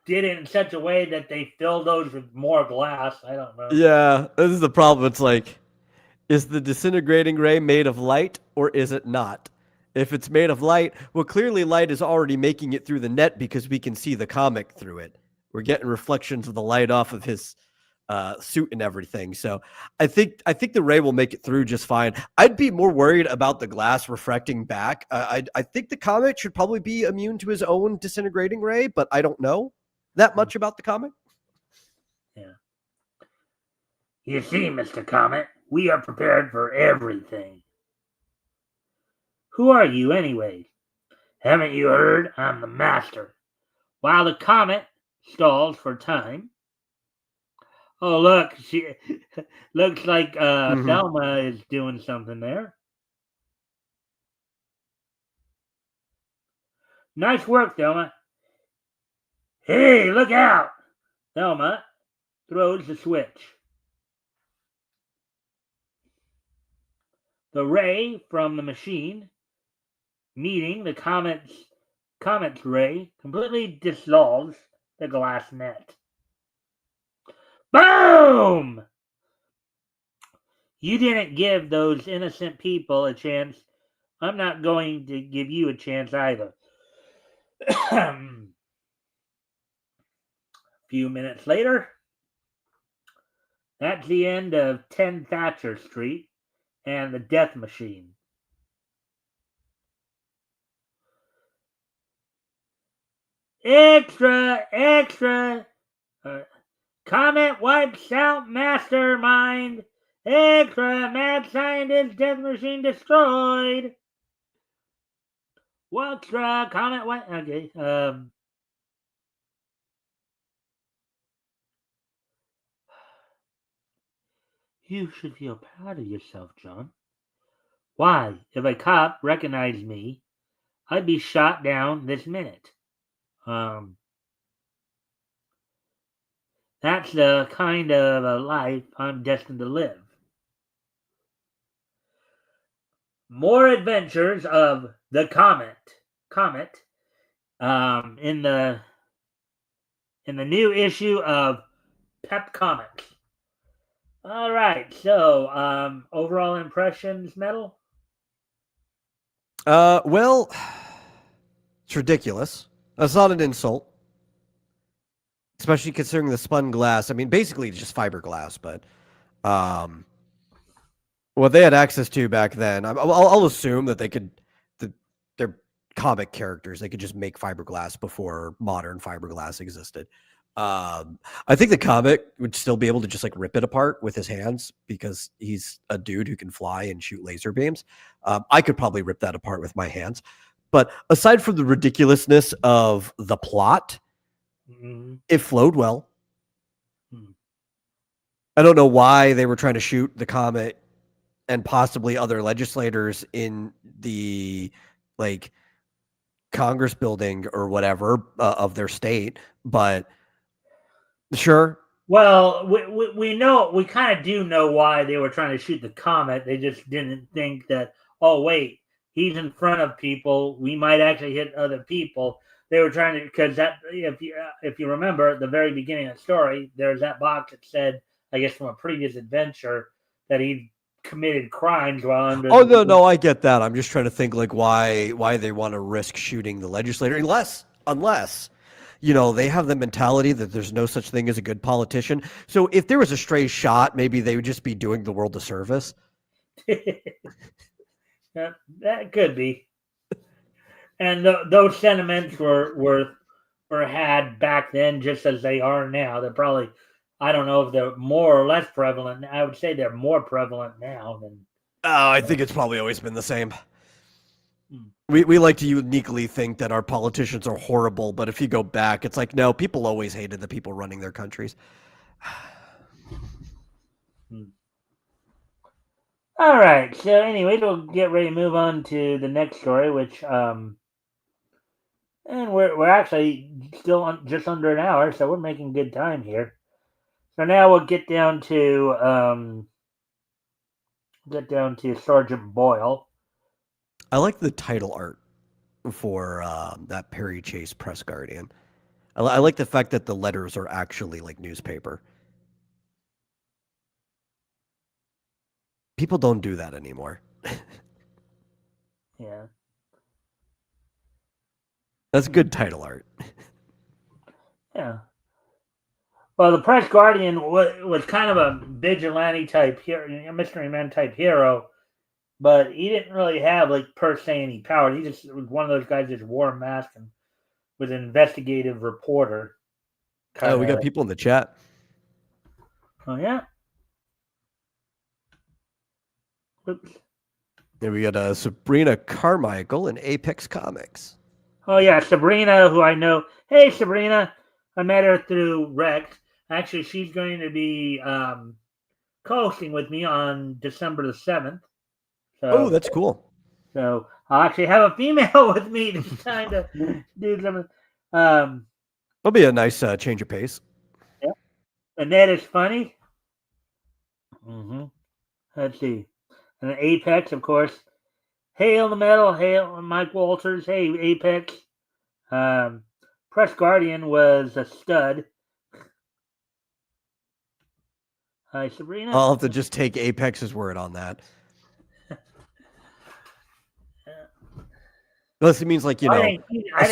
did it in such a way that they fill those with more glass. I don't know. Yeah, this is the problem. It's like, is the disintegrating ray made of light or is it not? If it's made of light, well, clearly light is already making it through the net because we can see the comic through it. We're getting reflections of the light off of his suit and everything. So I think the ray will make it through just fine. I'd be more worried about the glass refracting back. I think the comic should probably be immune to his own disintegrating ray, but I don't know that much about the comic. Yeah. You see, Mr. Comet, we are prepared for everything. Who are you, anyway? Haven't you heard? I'm the master. While the comet stalls for time. Oh, look, she looks like Thelma is doing something there. Nice work, Thelma. Hey, look out! Thelma throws the switch. The ray from the machine meeting the comet's ray completely dissolves the glass net. Boom! You didn't give those innocent people a chance. I'm not going to give you a chance either. A few minutes later, that's the end of 10 Thatcher Street and the Death Machine. Extra, extra! Comet wipes out Mastermind. Extra, mad scientist Death Machine destroyed. Extra, Comet wipe. Okay. You should feel proud of yourself, John. Why, if a cop recognized me, I'd be shot down this minute. That's the kind of a life I'm destined to live. More adventures of the Comet in the new issue of Pep Comics. All right, so overall impressions, Metal? Well, it's ridiculous. That's not an insult. Especially considering the spun glass. I mean, basically it's just fiberglass, but what they had access to back then, I'll assume that they're comic characters. They could just make fiberglass before modern fiberglass existed. I think the comic would still be able to just like rip it apart with his hands because he's a dude who can fly and shoot laser beams. I could probably rip that apart with my hands. But aside from the ridiculousness of the plot, it flowed well. I don't know why they were trying to shoot the comet and possibly other legislators in the like Congress building or whatever of their state, but sure. Well, we know, we kind of do know why they were trying to shoot the comet. They just didn't think that, oh wait, he's in front of people, we might actually hit other people. They were trying to, because that, if you remember at the very beginning of the story, there's that box that said, I guess from a previous adventure, that he committed crimes while under. Oh no, I get that. I'm just trying to think like why they want to risk shooting the legislator unless they have the mentality that there's no such thing as a good politician. So if there was a stray shot, maybe they would just be doing the world a service. That could be. And those sentiments were had back then, just as they are now. They're probably, I don't know if they're more or less prevalent. I would say they're more prevalent now than. I think it's probably always been the same. We like to uniquely think that our politicians are horrible, but if you go back, it's like, no, people always hated the people running their countries. All right. So anyway, we'll get ready to move on to the next story, which and we're actually still on just under an hour, so we're making good time here. So now we'll get down to Sergeant Boyle. I like the title art for that Perry Chase Press Guardian. I like the fact that the letters are actually like newspaper. People don't do that anymore. Yeah. That's good title art. Yeah. Well, the Press Guardian was kind of a vigilante type hero, a mystery man type hero, but he didn't really have like per se any power. He just was one of those guys that just wore a mask and was an investigative reporter. Oh, we got people in the chat. Oh yeah. Oops. And we got Sabrina Carmichael in Apex Comics. Oh yeah, Sabrina, who I know. Hey Sabrina, I met her through Rex. Actually, she's going to be co-hosting with me on December the 7th. So, that's cool. So I'll actually have a female with me this time to do something. It'll be a nice change of pace. Yeah. Annette is funny. Mm-hmm. Let's see. And Apex, of course. Hail the metal. Hail Mike Walters. Hey, Apex. Press Guardian was a stud. Hi, Sabrina. I'll have to just take Apex's word on that. Unless it means like, a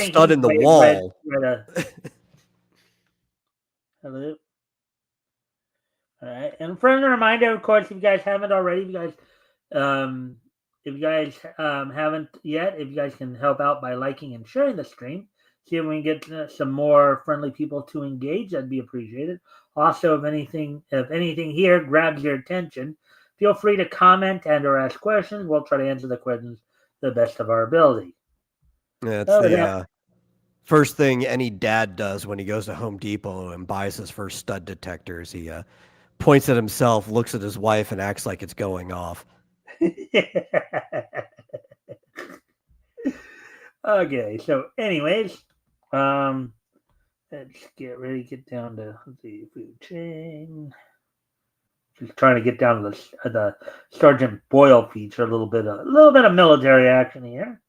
stud in the wall. Hello. All right. And friendly reminder, of course, if you guys haven't already, if you guys haven't yet, if you guys can help out by liking and sharing the stream, see if we can get some more friendly people to engage, that'd be appreciated. Also, if anything here grabs your attention, feel free to comment and or ask questions. We'll try to answer the questions to the best of our ability. Yeah, it's the first thing any dad does when he goes to Home Depot and buys his first stud detectors. He points at himself, looks at his wife, and acts like it's going off. Okay, so anyways, let's get ready to get down to the food chain. Just trying to get down to the Sergeant Boyle feature, a little bit of military action here.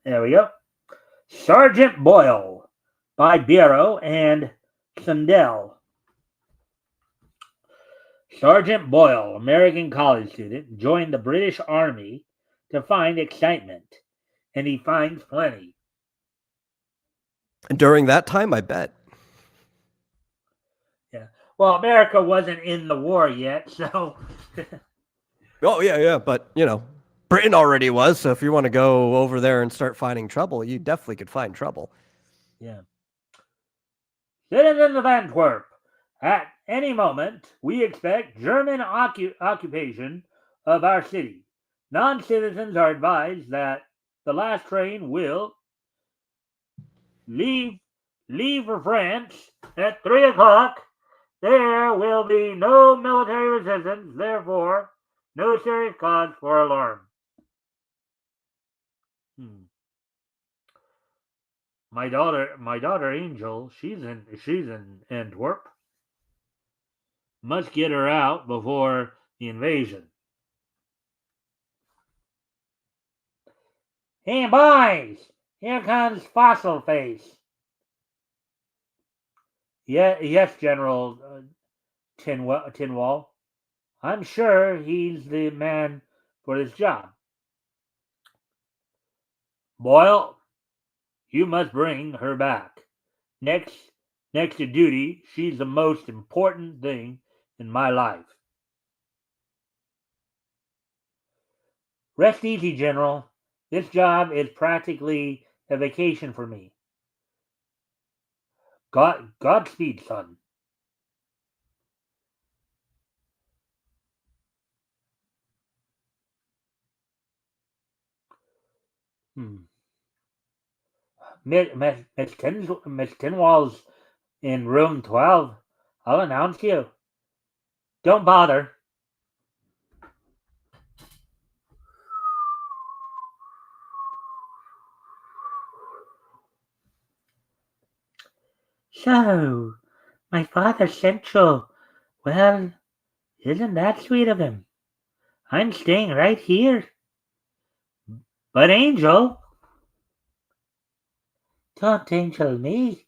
There we go. Sergeant Boyle by Bureau and Sundell. Sergeant Boyle, American college student, joined the British Army to find excitement, and he finds plenty. And during that time, I bet. Yeah. Well, America wasn't in the war yet, so. Oh, yeah, but, Britain already was, so if you want to go over there and start finding trouble, you definitely could find trouble. Yeah. Citizens of Antwerp, at any moment, we expect German occupation of our city. Non-citizens are advised that the last train will leave for France at 3 o'clock. There will be no military resistance, therefore, no serious cause for alarm. My daughter Angel, she's in Antwerp. Must get her out before the invasion. Hey boys, here comes Fossil Face. Yeah, yes, General Tinwall. I'm sure he's the man for this job. Boyle, you must bring her back. Next, next to duty, she's the most important thing in my life. Rest easy, General. This job is practically a vacation for me. Godspeed, son. Hmm. Miss Tinwall's in room 12. I'll announce you. Don't bother. So, my father's central. Well, isn't that sweet of him? I'm staying right here. But Angel, don't Angel me.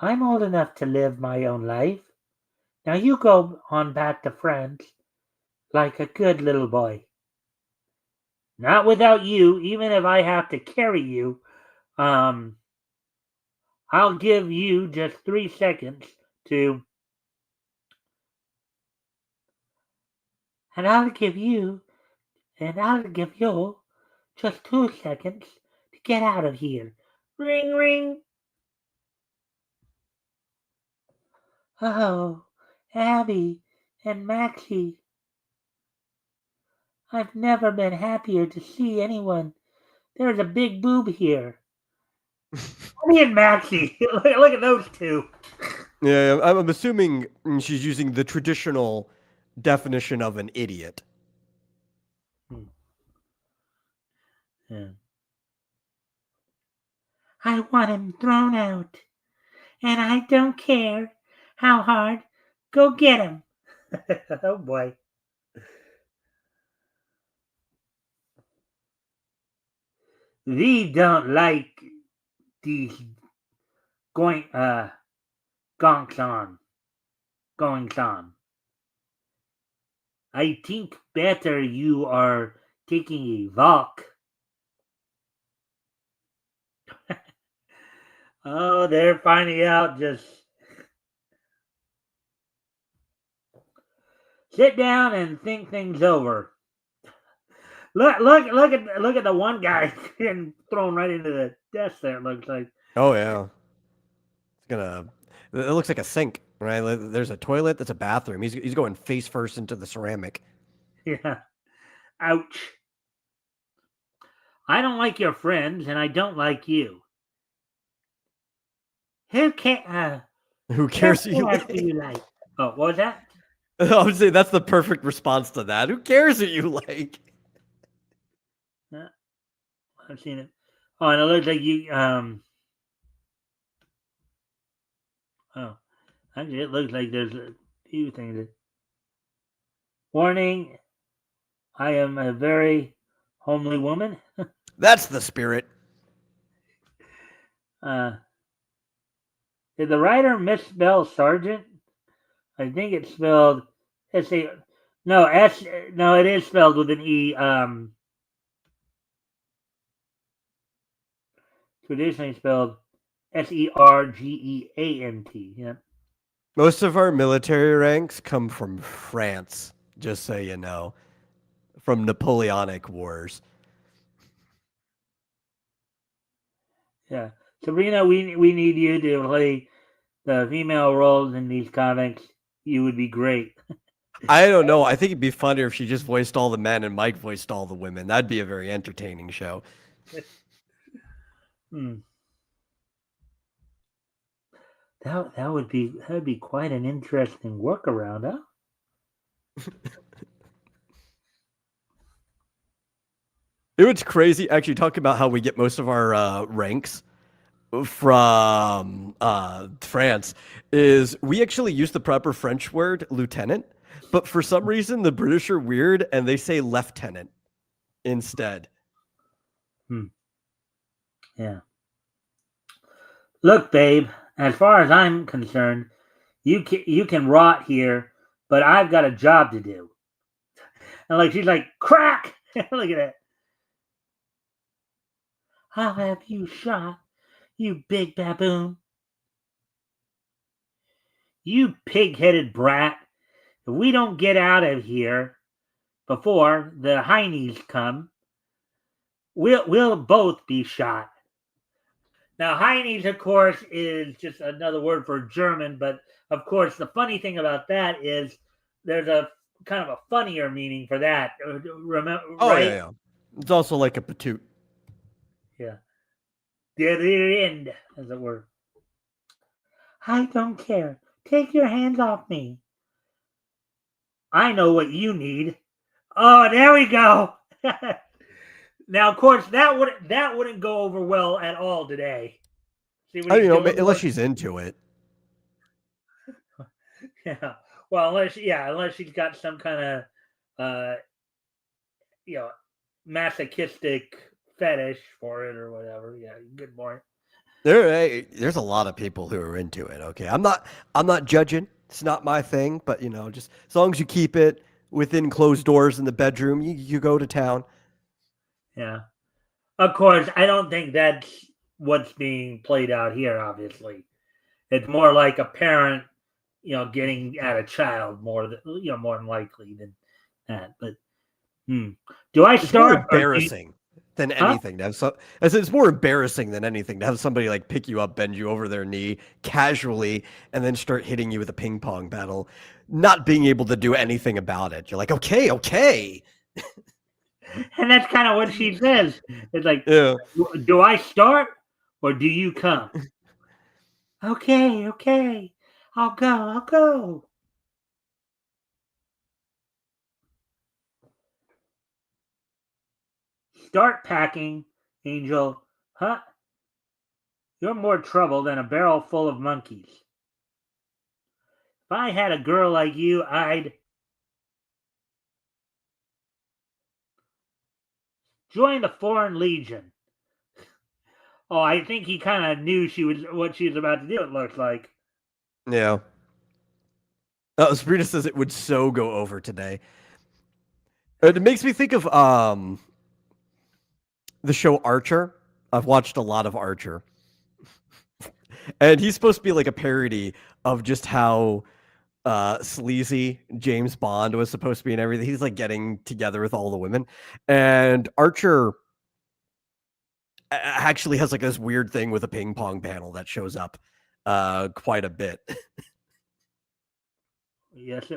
I'm old enough to live my own life. Now you go on back to France like a good little boy. Not without you, even if I have to carry you. Um, I'll give you just 3 seconds to, and I'll give you just 2 seconds to get out of here. Ring, ring. Oh, Abby and Maxie. I've never been happier to see anyone. There's a big boob here. Me and Maxie. Look at those two. Yeah, I'm assuming she's using the traditional definition of an idiot. Yeah. I want him thrown out, and I don't care how hard. Go get him. Oh boy. We don't like these going gonks on goings on. I think better you are taking a walk. Oh, they're finding out. Just sit down and think things over. Look at the one guy getting thrown right into the desk. There it looks like. Oh yeah, it's gonna. It looks like a sink, right? There's a toilet. That's a bathroom. He's going face first into the ceramic. Yeah. Ouch. I don't like your friends, and I don't like you. Who can? Who What cares who you class do like? you like? Oh, what was that? I would say that's the perfect response to that. Who cares who you like? Uh, I've seen it. Oh, and it looks like you. Oh, actually, it looks like there's a few things. Warning: I am a very homely woman. That's the spirit. Uh, did the writer misspell sergeant? I think it's spelled S A. No S. No, it is spelled with an E. Traditionally spelled Sergeant. Yeah. Most of our military ranks come from France, just so you know, from Napoleonic Wars. Yeah. Sabrina, we need you to play the female roles in these comics. You would be great. I don't know. I think it'd be funnier if she just voiced all the men and Mike voiced all the women. That'd be a very entertaining show. Hmm. That would be quite an interesting workaround, huh? It was crazy. Actually, talking about how we get most of our ranks. from France is we actually use the proper French word lieutenant, but for some reason the British are weird and they say lieutenant instead. Yeah. Look, babe, as far as I'm concerned, you can rot here, but I've got a job to do. And like she's like, crack! Look at that. I'll have you shot, you big baboon. You pig-headed brat. If we don't get out of here before the heinies come, we'll both be shot. Now, heinies, of course, is just another word for German, but of course, the funny thing about that is there's a kind of a funnier meaning for that. Remember, Oh right? yeah. It's also like a patoot. Yeah. The end, as it were. I don't care. Take your hands off me. I know what you need. Oh, there we go. Now, of course, that wouldn't go over well at all today. See what I he's don't know, doing? unless she's into it. Yeah. Well, unless she's got some kind of uh, you know, masochistic fetish for it or whatever. Yeah. Good morning. There's a lot of people who are into it. Okay, I'm not judging. It's not my thing, but just as long as you keep it within closed doors in the bedroom, you go to town. Yeah. Of course, I don't think that's what's being played out here. Obviously, it's more like a parent, getting at a child more than likely than that. But do I It's more start or do you, embarrassing than huh? anything to have I said it's more embarrassing than anything to have somebody like pick you up, bend you over their knee casually, and then start hitting you with a ping pong battle, not being able to do anything about it. You're like, okay, okay. And that's kind of what she says. It's like, Yeah. do I start or do you come? Okay, okay. I'll go. Start packing, Angel. Huh? You're more trouble than a barrel full of monkeys. If I had a girl like you, I'd join the Foreign Legion. Oh, I think he kind of knew what she was about to do, it looks like. Yeah. Sabrina says it would so go over today. It makes me think of the show Archer. I've watched a lot of Archer. And he's supposed to be like a parody of just how sleazy James Bond was supposed to be and everything. He's like getting together with all the women. And Archer actually has like this weird thing with a ping pong panel that shows up quite a bit. Yes.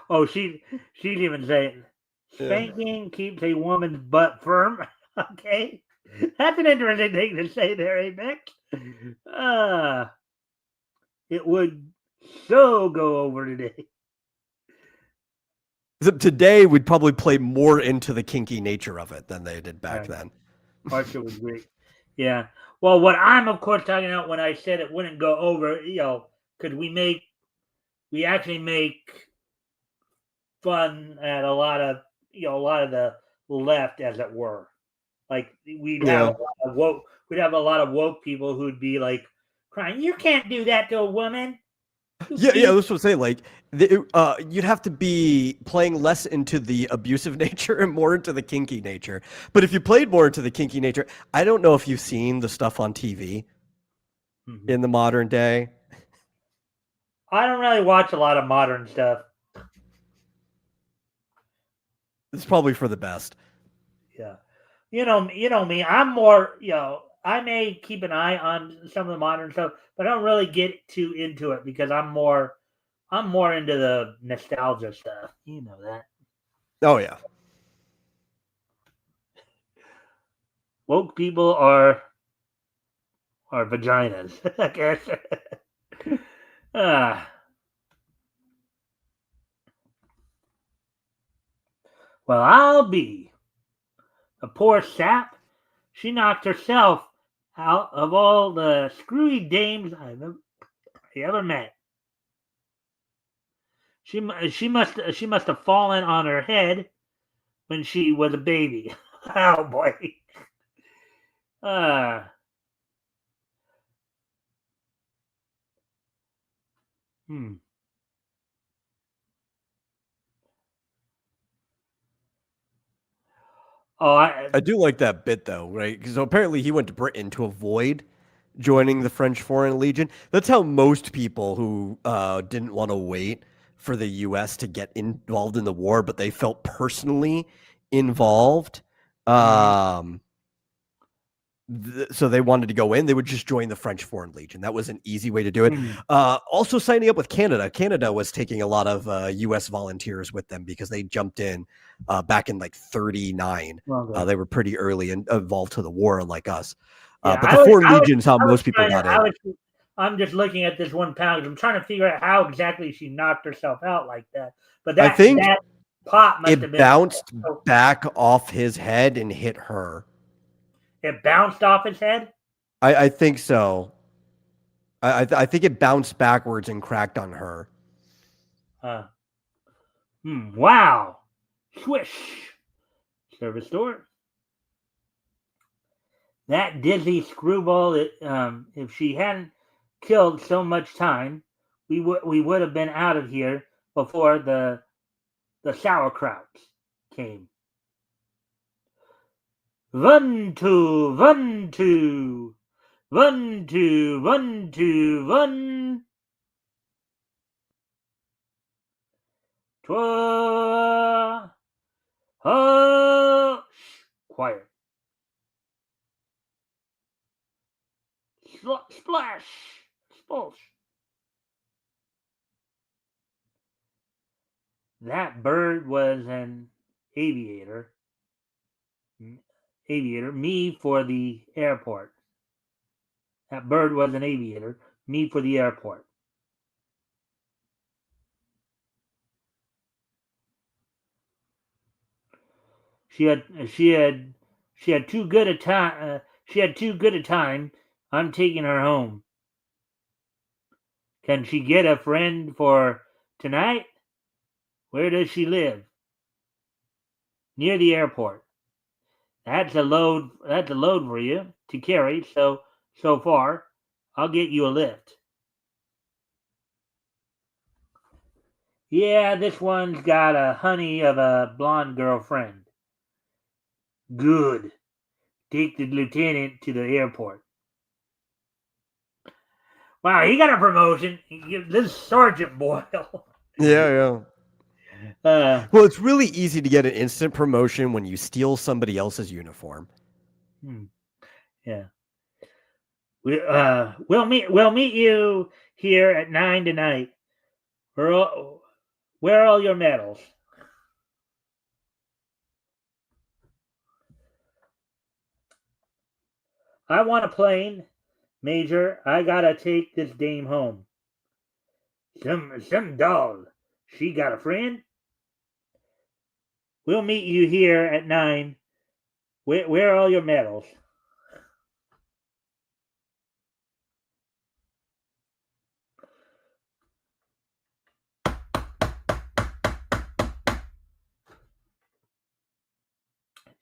Oh, she's even saying spanking keeps a woman's butt firm. Okay, that's an interesting thing to say there, eh, Mick? It would so go over today. Today, we'd probably play more into the kinky nature of it than they did back then. Archer was great. Yeah. Well, what I'm of course talking about when I said it wouldn't go over, could we actually make fun at a lot of the left, as it were. Like we'd have a lot of woke people who'd be like crying, "You can't do that to a woman." Yeah, that's what I'm saying. Like, you'd have to be playing less into the abusive nature and more into the kinky nature. But if you played more into the kinky nature, I don't know if you've seen the stuff on TV in the modern day. I don't really watch a lot of modern stuff. It's probably for the best. Yeah. You know me. I'm more, I may keep an eye on some of the modern stuff, but I don't really get too into it because I'm more into the nostalgia stuff. You know that. Oh yeah. Woke people are vaginas, I guess. Ah. Well, I'll be. A poor sap. She knocked herself out of all the screwy dames I ever met. She must have fallen on her head when she was a baby. Oh boy. Uh, hmm. Oh, I do like that bit though, right? Because apparently he went to Britain to avoid joining the French Foreign Legion. That's how most people who didn't want to wait for the U.S. to get involved in the war, but they felt personally involved. mhm. Um, so they wanted to go in, they would just join the French Foreign Legion. That was an easy way to do it. Hmm. Also signing up with Canada. Canada was taking a lot of U.S. volunteers with them because they jumped in back in like 39. Okay. They were pretty early and involved to the war, like us. Yeah, But the Foreign Legion is how I was most people trying got to, I in. was, I'm just looking at this one pound. I'm trying to figure out how exactly she knocked herself out like that. But I think that pop must have it been, bounced so back off his head and hit her. it bounced off his head. I think so. I think it bounced backwards and cracked on her. Uh, wow. Swish. Service door. That dizzy screwball. If she hadn't killed so much time, we would have been out of here before the sauerkrauts came. One two one two one two one two one. Twa. Hush. Quiet. Splash. Splosh. That bird was an aviator. Aviator. Me for the airport. That bird was an aviator. Me for the airport. She had she had she had too good a time. She had too good a time. I'm taking her home. Can she get a friend for tonight? Where does she live? Near the airport. That's a load. That's a load for you to carry. So far, I'll get you a lift. Yeah, this one's got a honey of a blonde girlfriend. Good. Take the lieutenant to the airport. Wow, he got a promotion. This Sergeant Boyle. Yeah. Uh, Well, it's really easy to get an instant promotion when you steal somebody else's uniform. yeah. We'll meet you here at 9 tonight. Where are all your medals? I want a plane, Major. I gotta take this dame home. Some doll. She got a friend? We'll meet you here at 9. Where are all your medals?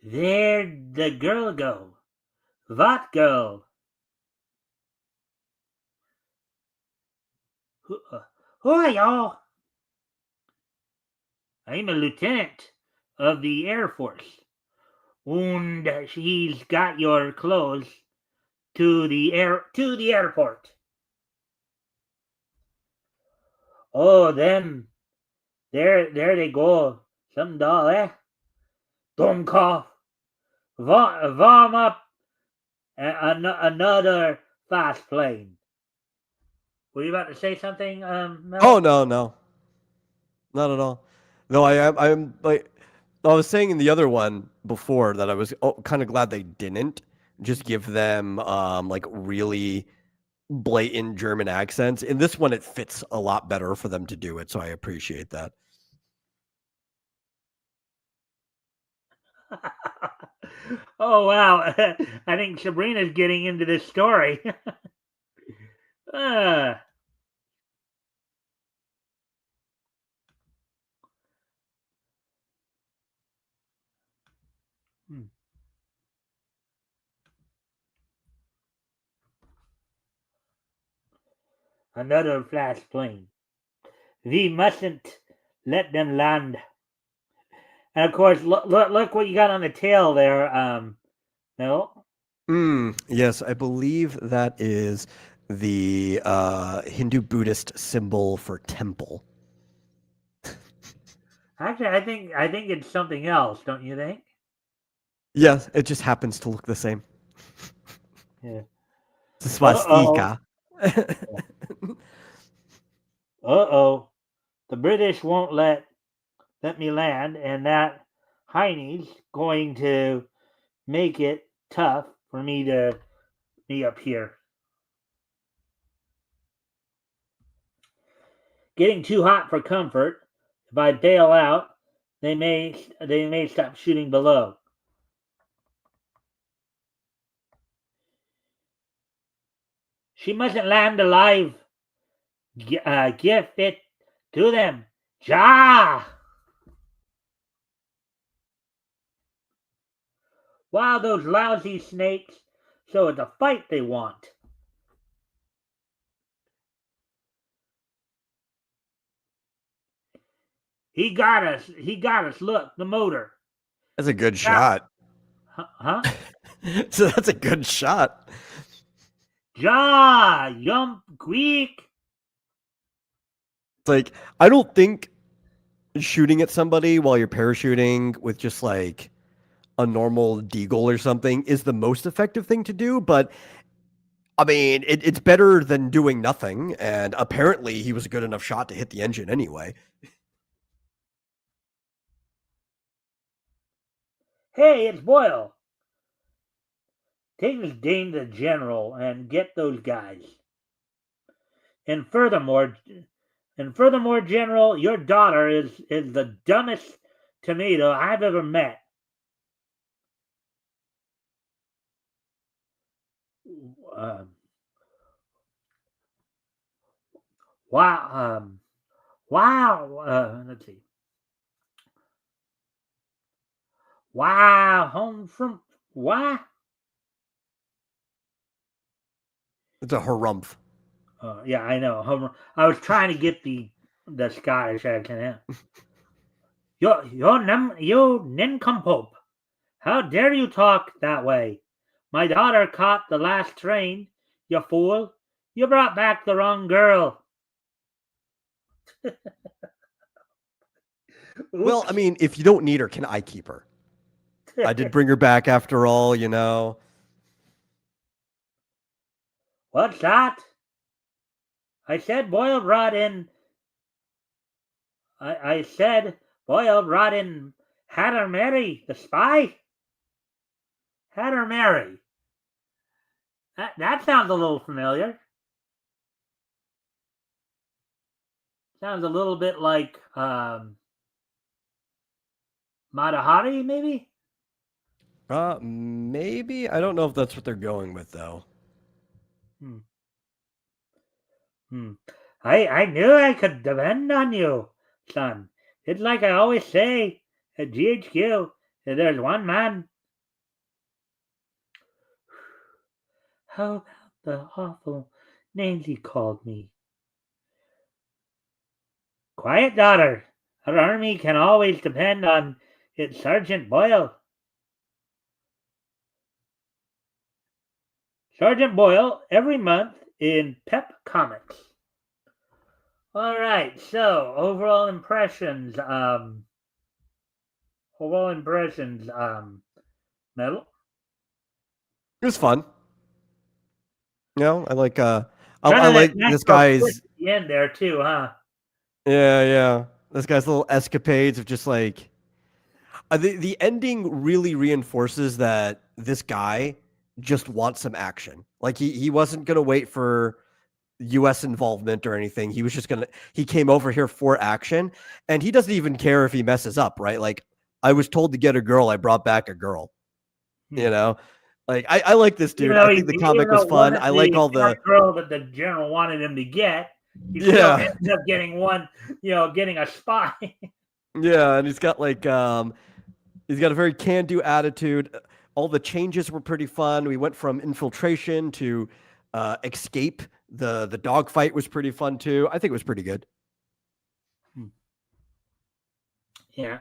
There'd the girl go. What girl? Who are y'all? I'm a lieutenant of the Air Force. And he's got your clothes to the airport. Oh, them. There they go. Some doll, eh? Don't cough. Warm up another fast plane. Were you about to say something, Mel? Oh no, not at all. No, I'm like I was saying in the other one before that I was kind of glad they didn't just give them like really blatant German accents. In this one, it fits a lot better for them to do it, so I appreciate that. Oh wow! I think Sabrina's getting into this story. uh, hmm. Another flash plane. We mustn't let them land. And of course, look what you got on the tail there. No. Yes, I believe that is the Hindu Buddhist symbol for temple. Actually, I think it's something else. Don't you think? Yes, it just happens to look the same. Yeah. It's a Uh oh. swastika. Uh-oh. The British won't let me land, and that Heine's going to make it tough for me to be up here. Getting too hot for comfort. If I bail out, they may stop shooting below. She mustn't land alive. Give it to them. Ja! Wow, those lousy snakes. So it's a fight they want. He got us. He got us. Look, the motor. That's a good Ja! shot. Huh? So that's a good shot. Ja! Jump quick. It's like, I don't think shooting at somebody while you're parachuting with just like a normal deagle or something is the most effective thing to do, but I mean, it's better than doing nothing, and apparently he was a good enough shot to hit the engine anyway. Hey, it's Boyle. Take this dame to the general and get those guys. And furthermore, General, your daughter is the dumbest tomato I've ever met. Um, wow. Wow. Let's see. Wow. Home from. Why? It's a harumph. Yeah, I know. I was trying to get the Scottish accent. You nincompoop. How dare you talk that way? My daughter caught the last train, you fool. You brought back the wrong girl. Well, I Oops. mean, if you don't need her, can I keep her? I did bring her back after all, you know. What's that? I said boiled rod in. I said boiled rod in Hatter Mary, the spy? Hatter Mary. That sounds a little familiar. Sounds a little bit like Matahari, maybe? Maybe. I don't know if that's what they're going with though. Hmm. Hmm. I knew I could depend on you, son. It's like I always say at GHQ, there's one man. How about the awful names he called me? Quiet, daughter. Our army can always depend on its Sergeant Boyle. Sergeant Boyle every month in Pep Comics. All right, so overall impressions. Metal. It was fun. You know, I like Kind I of that like nice this little twist guy's at the end there too, huh? yeah. This guy's little escapades of just like the ending really reinforces that this guy just wants some action. Like he wasn't gonna wait for US involvement or anything. He was just gonna he came over here for action, and he doesn't even care if he messes up, right? Like I was told to get a girl, I brought back a girl. You know, like I like this dude. I think the comic was fun. I like all the girl that the general wanted him to get. He still ended up getting one, getting a spy. Yeah, and he's got like he's got a very can-do attitude. All the changes were pretty fun. We went from infiltration to escape. The dogfight was pretty fun too. I think it was pretty good. Yeah.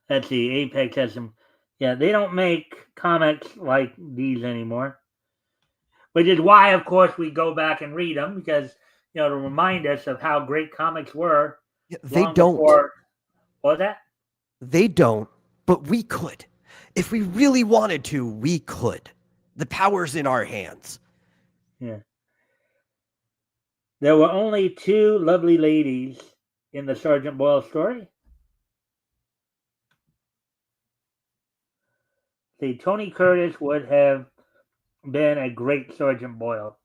Let's see. Apex has some. Yeah, they don't make comics like these anymore. Which is why, of course, we go back and read them because, to remind us of how great comics were. Yeah, they don't. What was that? They don't, but we could. If we really wanted to, we could. The power's in our hands. Yeah. There were only 2 lovely ladies in the Sergeant Boyle story. See, Tony Curtis would have been a great Sergeant Boyle.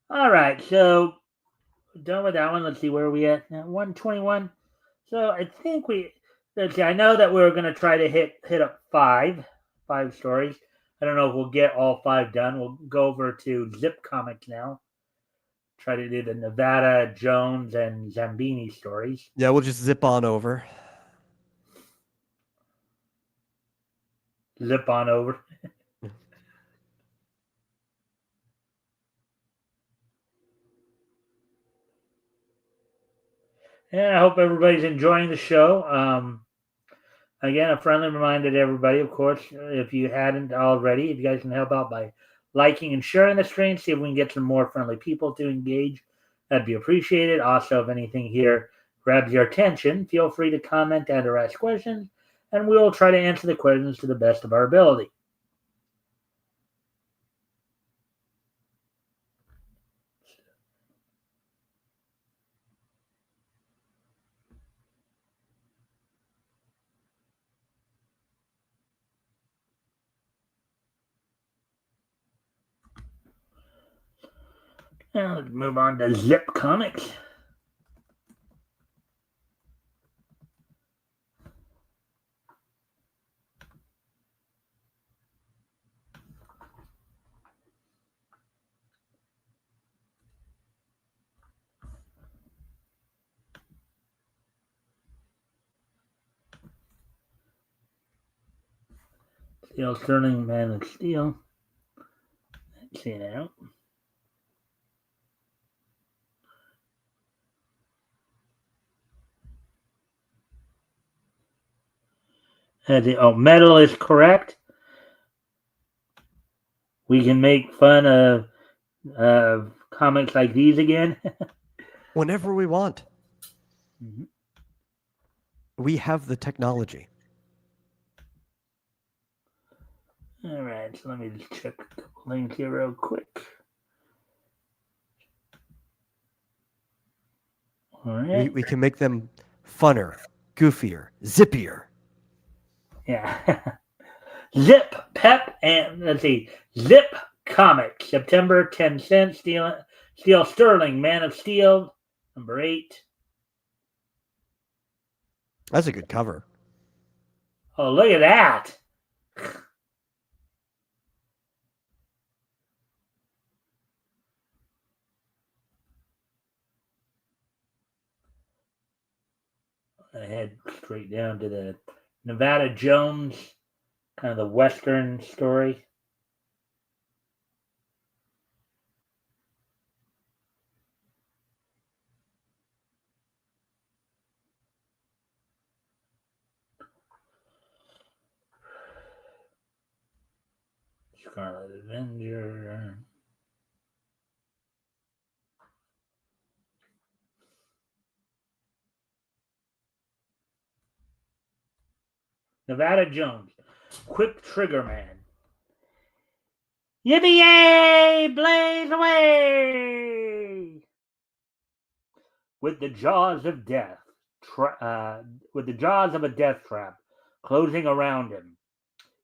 All right, so done with that one. Let's see, where are we at now? 121. So I think let's see, I know that we're going to try to hit up 5 stories. I don't know if we'll get all 5 done. We'll go over to Zip Comics now. Try to do the Nevada, Jones, and Zambini stories. Yeah, we'll just zip on over. Zip on over. And I hope everybody's enjoying the show. Again, a friendly reminder to everybody, of course, if you hadn't already, if you guys can help out by liking and sharing the stream, see if we can get some more friendly people to engage, that'd be appreciated. Also, if anything here grabs your attention, feel free to comment and or ask questions, and we'll try to answer the questions to the best of our ability. Now let's move on to Zip Comics. Steel Sterling, Man of Steel. Let's see now. Metal is correct. We can make fun of comics like these again. Whenever we want. Mm-hmm. We have the technology. All right, so let me just check a couple things here real quick. All right. We can make them funner, goofier, zippier. Yeah. Zip, Pep, and let's see. Zip Comics, September 10 cents. Steel Sterling, Man of Steel, number 8. That's a good cover. Oh, look at that. I head straight down to the Nevada Jones, kind of the Western story. Scarlet Avenger. Nevada Jones, Quick Trigger Man. Yippee-yay! Blaze away! With the jaws of death, with the jaws of a death trap closing around him,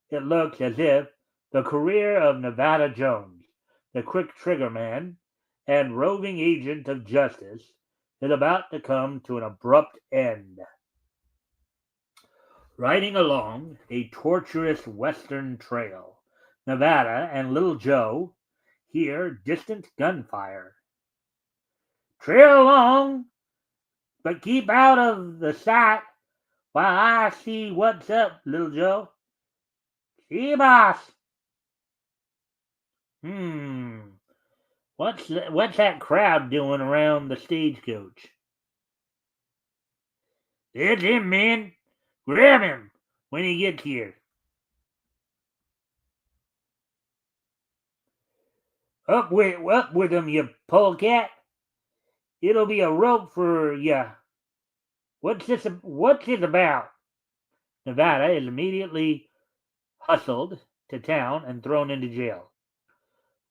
it looks as if the career of Nevada Jones, the Quick Trigger Man, and roving agent of justice, is about to come to an abrupt end. Riding along a tortuous western trail, Nevada and Little Joe hear distant gunfire. Trail along, but keep out of the sight while I see what's up, Little Joe. See, boss. Hmm. What's that crowd doing around the stagecoach? It's him, man. Grab him when he gets here. Up with him, you polecat. It'll be a rope for ya. What's this about? Nevada is immediately hustled to town and thrown into jail.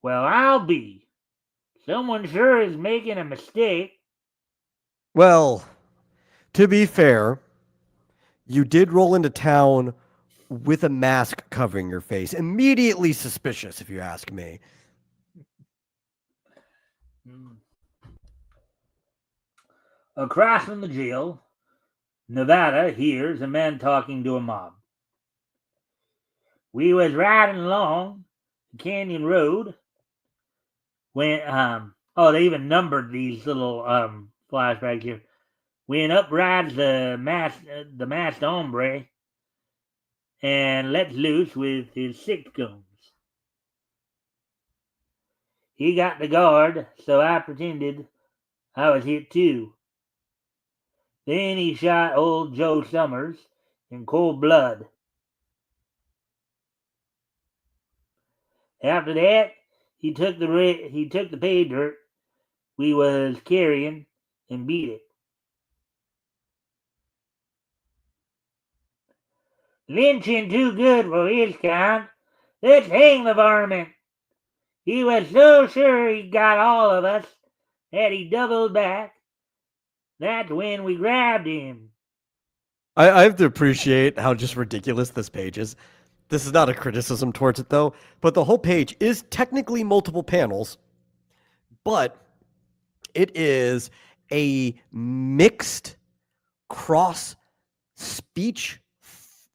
Well, I'll be. Someone sure is making a mistake. Well, to be fair, you did roll into town with a mask covering your face. Immediately suspicious, if you ask me. Across from the jail, Nevada hears a man talking to a mob. We was riding along the canyon road when they even numbered these little flashbacks here. When up rides the masked hombre and lets loose with his six guns. He got the guard, so I pretended I was hit too. Then he shot old Joe Summers in cold blood. After that, he took the pay dirt we was carrying and beat it. Lynching too good for his kind. Let's hang the varmint. He was so sure he got all of us that he doubled back. That's when we grabbed him. I have to appreciate how just ridiculous this page is. This is not a criticism towards it, though, but the whole page is technically multiple panels, but it is a mixed cross speech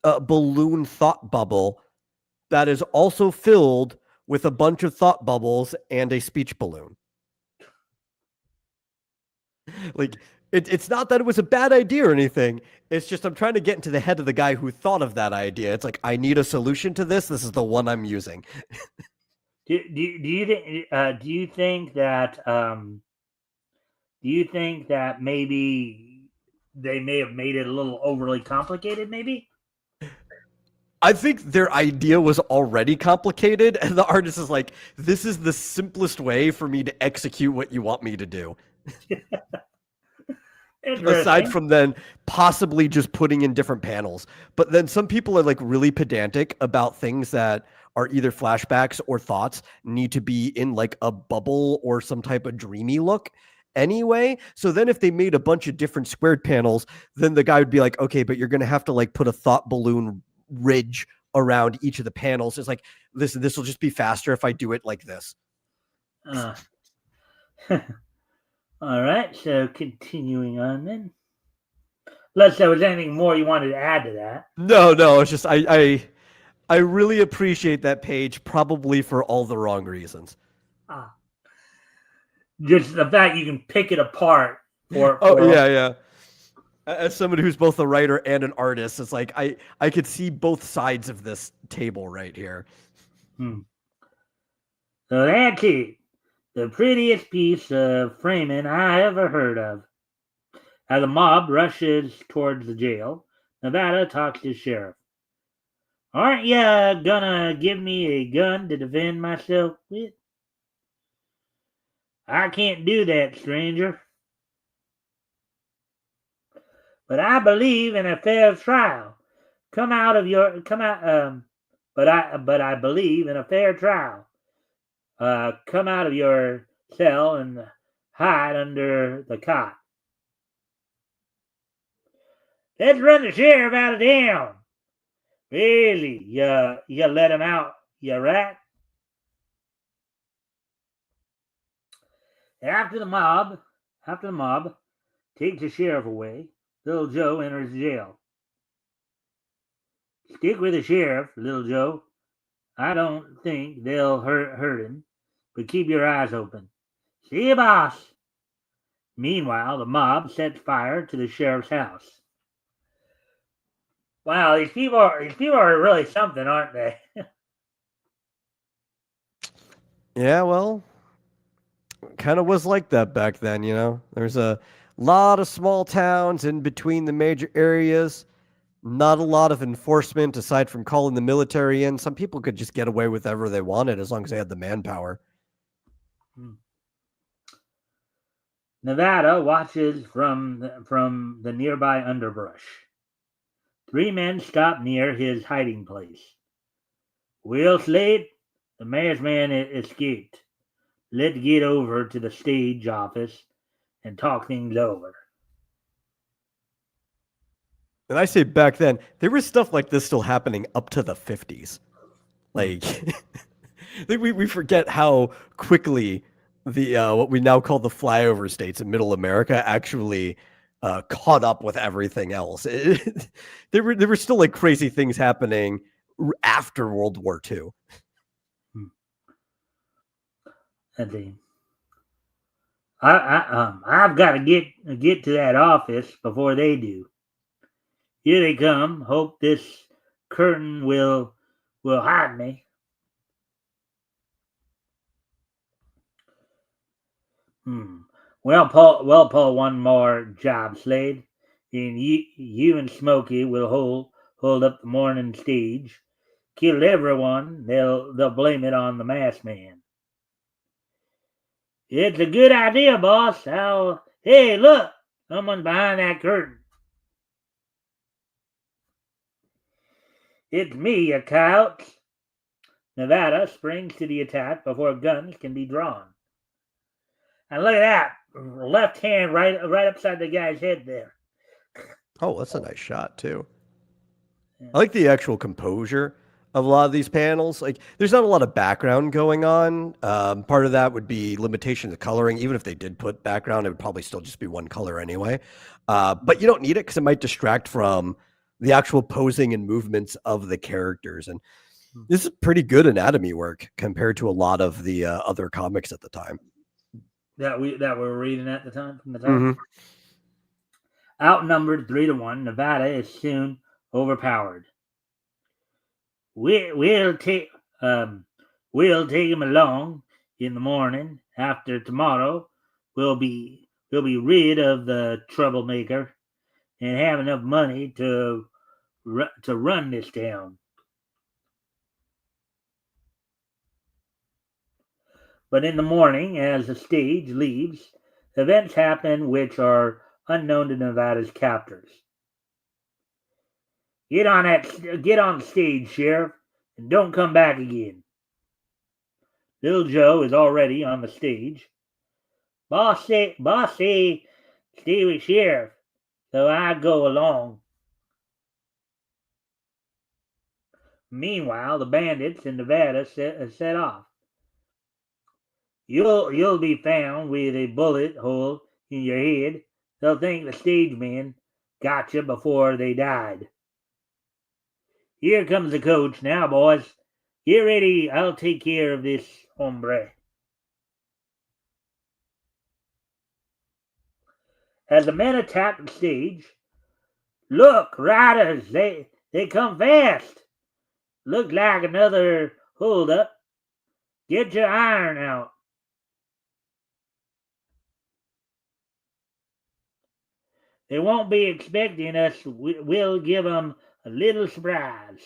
balloon thought bubble that is also filled with a bunch of thought bubbles and a speech balloon. Like, it's not that it was a bad idea or anything. It's just I'm trying to get into the head of the guy who thought of that idea. It's like, I need a solution to this. This is the one I'm using. Do you think that maybe they may have made it a little overly complicated? Maybe. I think their idea was already complicated, and the artist is like, this is the simplest way for me to execute what you want me to do. Aside from then possibly just putting in different panels. But then some people are like really pedantic about things that are either flashbacks or thoughts need to be in like a bubble or some type of dreamy look anyway. So then if they made a bunch of different squared panels, then the guy would be like, okay, but you're going to have to like put a thought balloon ridge around each of the panels. It's like, listen, this will just be faster if I do it like this. All right, so continuing on then. Unless there was anything more you wanted to add to that. No, it's just I really appreciate that page, probably for all the wrong reasons. Just the fact you can pick it apart. Yeah. As somebody who's both a writer and an artist, it's like I could see both sides of this table right here. So that's it. The prettiest piece of framing I ever heard of. As the mob rushes towards the jail, Nevada talks to the sheriff. Aren't you gonna give me a gun to defend myself with? I can't do that, stranger. But I believe in a fair trial. But I believe in a fair trial. Come out of your cell and hide under the cot. Let's run the sheriff out of town. Really, you let him out, you rat? After the mob takes the sheriff away, Little Joe enters jail. Stick with the sheriff, Little Joe. I don't think they'll hurt him, but keep your eyes open. See you, boss. Meanwhile, the mob sets fire to the sheriff's house. Wow, these people are really something, aren't they? Yeah, well, kind of was like that back then, you know? There's a lot of small towns in between the major areas. Not a lot of enforcement aside from calling the military in. Some people could just get away with whatever they wanted as long as they had the manpower. Nevada watches from the nearby underbrush. 3 men stop near his hiding place. Well, Slade, the masked man escaped. Let's get over to the stage office and talk things over. And I say back then, there was stuff like this still happening up to the 50s. Like, I think we forget how quickly the what we now call the flyover states in Middle America actually caught up with everything else. There were still like crazy things happening after World War II. Let's see. I've got to get to that office before they do. Here they come. Hope this curtain will hide me. Well, Paul, one more job, Slade, and you and Smokey will hold up the morning stage. Kill everyone. They'll blame it on the masked man. It's a good idea, boss. Hey, look, someone's behind that curtain. It's me, you coyotes. Nevada springs to the attack before guns can be drawn. And look at that. Left hand right upside the guy's head there. Oh, that's a nice shot, too. I like the actual composure of a lot of these panels. Like, there's not a lot of background going on. Part of that would be limitation of coloring. Even if they did put background, it would probably still just be one color anyway. But you don't need it because it might distract from the actual posing and movements of the characters. And this is pretty good anatomy work compared to a lot of the other comics at the time. That we were reading at the time from the time. Outnumbered 3-1, Nevada is soon overpowered. We'll take him along in the morning. After tomorrow, we'll be rid of the troublemaker and have enough money to run this town. But in the morning, as the stage leaves, events happen which are unknown to Nevada's captors. Get on the stage, Sheriff, and don't come back again. Little Joe is already on the stage. Boss say, stay with Sheriff, so I go along. Meanwhile, the bandits in Nevada set off. You'll be found with a bullet hole in your head. They'll think the stage men got you before they died. Here comes the coach now, boys. Get ready. I'll take care of this hombre. As the men attack the stage, look, riders, they come fast. Looks like another holdup. Get your iron out. They won't be expecting us. We'll give them a little surprise.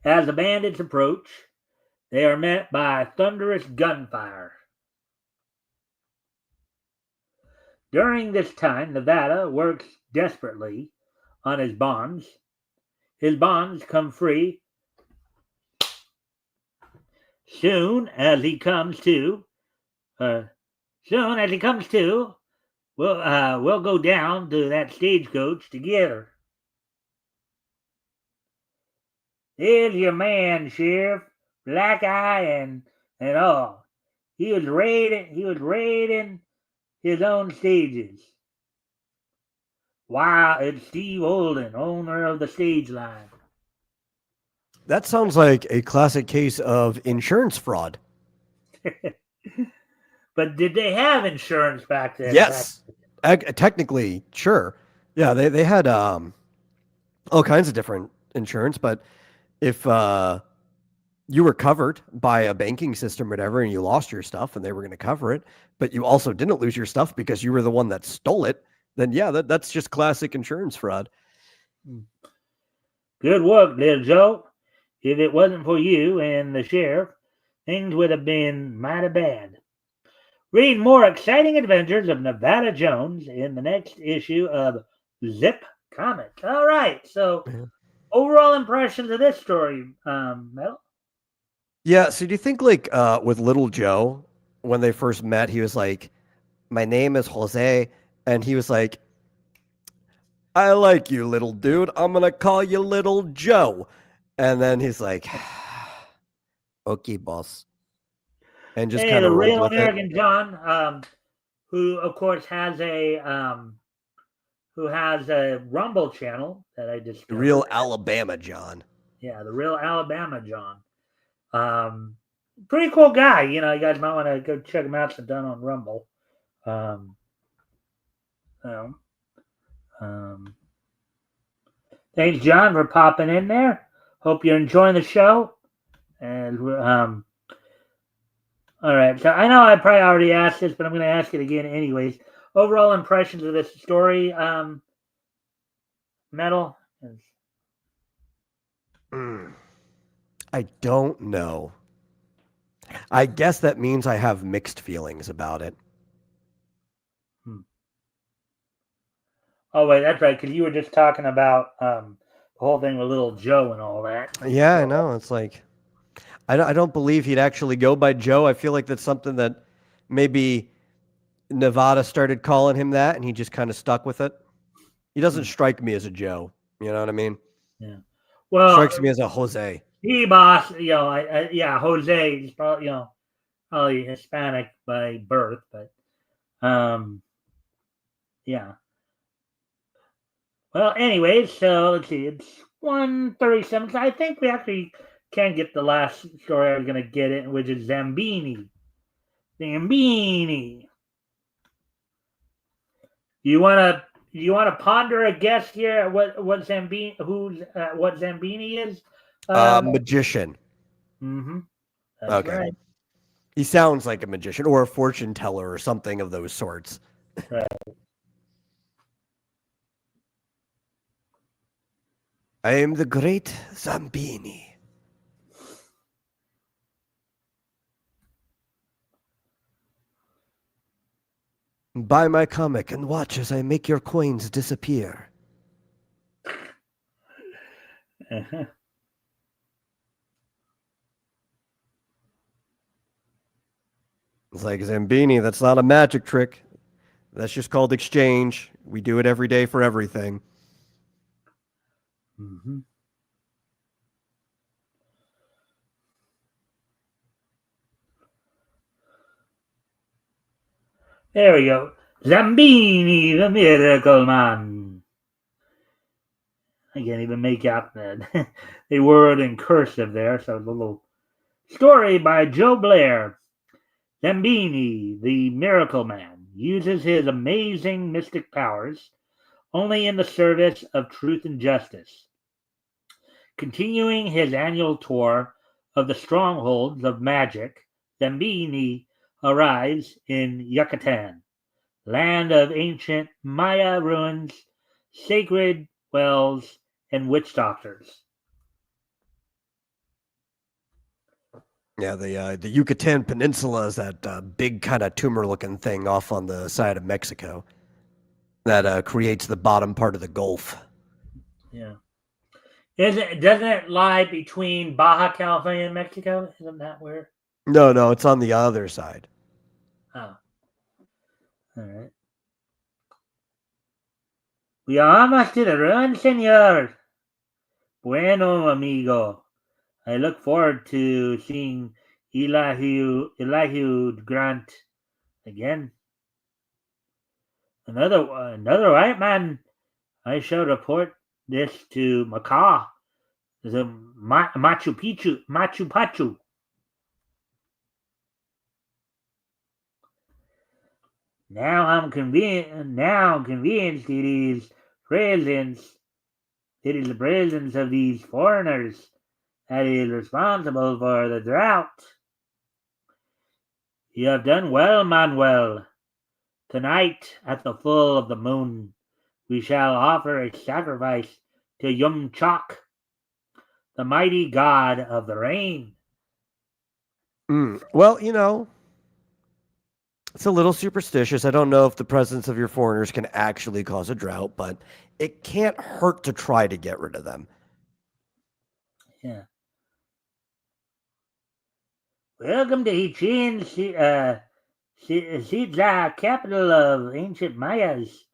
As the bandits approach, they are met by thunderous gunfire. During this time, Nevada works desperately on his bonds. His bonds come free soon as he comes to. We'll go down to that stagecoach together. There's your man, Sheriff, black eye and all. He was raiding his own stages. Wow, it's Steve Holden, owner of the Stage Line. That sounds like a classic case of insurance fraud. But did they have insurance back then? Yes. Technically, sure. Yeah, they had all kinds of different insurance, but if you were covered by a banking system or whatever and you lost your stuff and they were going to cover it, but you also didn't lose your stuff because you were the one that stole it, then yeah, that's just classic insurance fraud. Good work, little Joe. If it wasn't for you and the sheriff, things would have been mighty bad. Read more exciting adventures of Nevada Jones in the next issue of Zip Comics. All right, so overall impressions of this story, Mel? Yeah, so do you think like with little Joe, when they first met, he was like, "My name is Jose," and he was like, "I like you, little dude. I'm gonna call you Little Joe," and then he's like, "Okay, boss," and just Hey, kind the of rolled real with it. American John, who of course has a Rumble channel that I The discovered. real Alabama John. Yeah, the real Alabama John. Pretty cool guy. You know, you guys might want to go check him out. It's done on Rumble. Um, um, um, Thanks, John, for popping in there. Hope you're enjoying the show. And all right, so I know I probably already asked this, but I'm going to ask it again anyways. Overall impressions of this story, Metal. I don't know. I guess that means I have mixed feelings about it. Oh wait, that's right, because you were just talking about the whole thing with Little Joe and all that. Yeah, I know. It's like I don't believe he'd actually go by Joe. I feel like that's something that maybe Nevada started calling him that, and he just kind of stuck with it. He doesn't strike me as a Joe. You know what I mean? Yeah. Well, Strikes me as a Jose. he boss, yeah, Jose is probably probably Hispanic by birth, but yeah. Well, anyways, so let's see, it's 1:37. So I think we actually can get the last story I was gonna get it, which is Zambini. Zambini. You wanna ponder a guess here at what Zambini what Zambini is? Magician. Mm-hmm. That's Okay. right. He sounds like a magician or a fortune teller or something of those sorts. Right. I am the great Zambini. Buy my comic and watch as I make your coins disappear. Uh-huh. It's like Zambini, that's not a magic trick. That's just called exchange. We do it every day for everything. Mm-hmm. There we go. Zambini, the Miracle Man. I can't even make out the word in cursive there, so the little story by Joe Blair. Zambini, the Miracle Man, uses his amazing mystic powers only in the service of truth and justice. Continuing his annual tour of the strongholds of magic, Zambini arrives in Yucatan, land of ancient Maya ruins, sacred wells, and witch doctors. Yeah, the Yucatan Peninsula is that big kind of tumor-looking thing off on the side of Mexico that creates the bottom part of the Gulf. Yeah. Doesn't it lie between Baja California and Mexico? Isn't that where? No, it's on the other side. Oh. All right. We are almost to the ruin, senor. Bueno, amigo. I look forward to seeing Elihu Grant again. Another white man I shall report this to Macaw, the Machu Picchu. Now I'm convinced it is the presence of these foreigners that is responsible for the drought. You have done well, Manuel. Tonight, at the full of the moon, we shall offer a sacrifice to Yum Chok, the mighty god of the rain. Well, it's a little superstitious. I don't know if the presence of your foreigners can actually cause a drought, but it can't hurt to try to get rid of them. Yeah. Welcome to Hichin, the capital of ancient Mayas.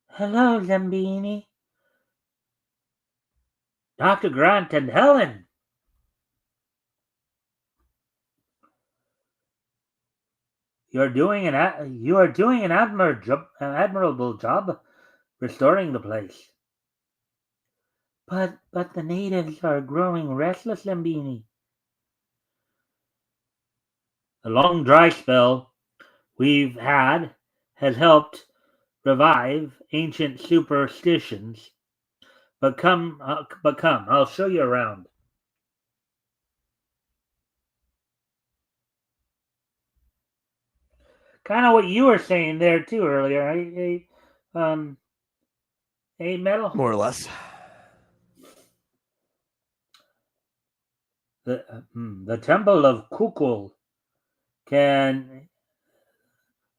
Hello, Zambini. Dr. Grant and Helen. You are doing an admirable job restoring the place. But the natives are growing restless, Lambini. The long dry spell we've had has helped revive ancient superstitions. But come, I'll show you around. Kind of what you were saying there too earlier. Metal. More or less. The temple of Kukul can.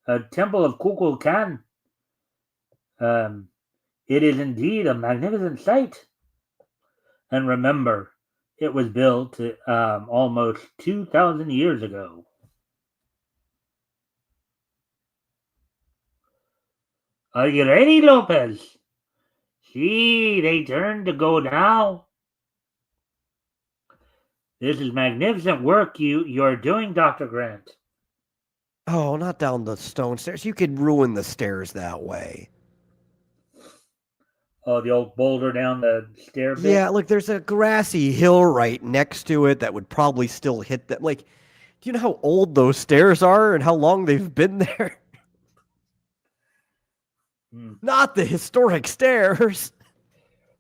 A temple of Kukul can. It is indeed a magnificent sight. And remember, it was built almost 2,000 years ago. Are you ready, Lopez? See, they turn to go now. This is magnificent work you're doing, Dr. Grant. Oh, not down the stone stairs. You could ruin the stairs that way. Oh, the old boulder down the stair bit? Yeah, look, there's a grassy hill right next to it that would probably still hit them. Like, do you know how old those stairs are and how long they've been there? Not the historic stairs.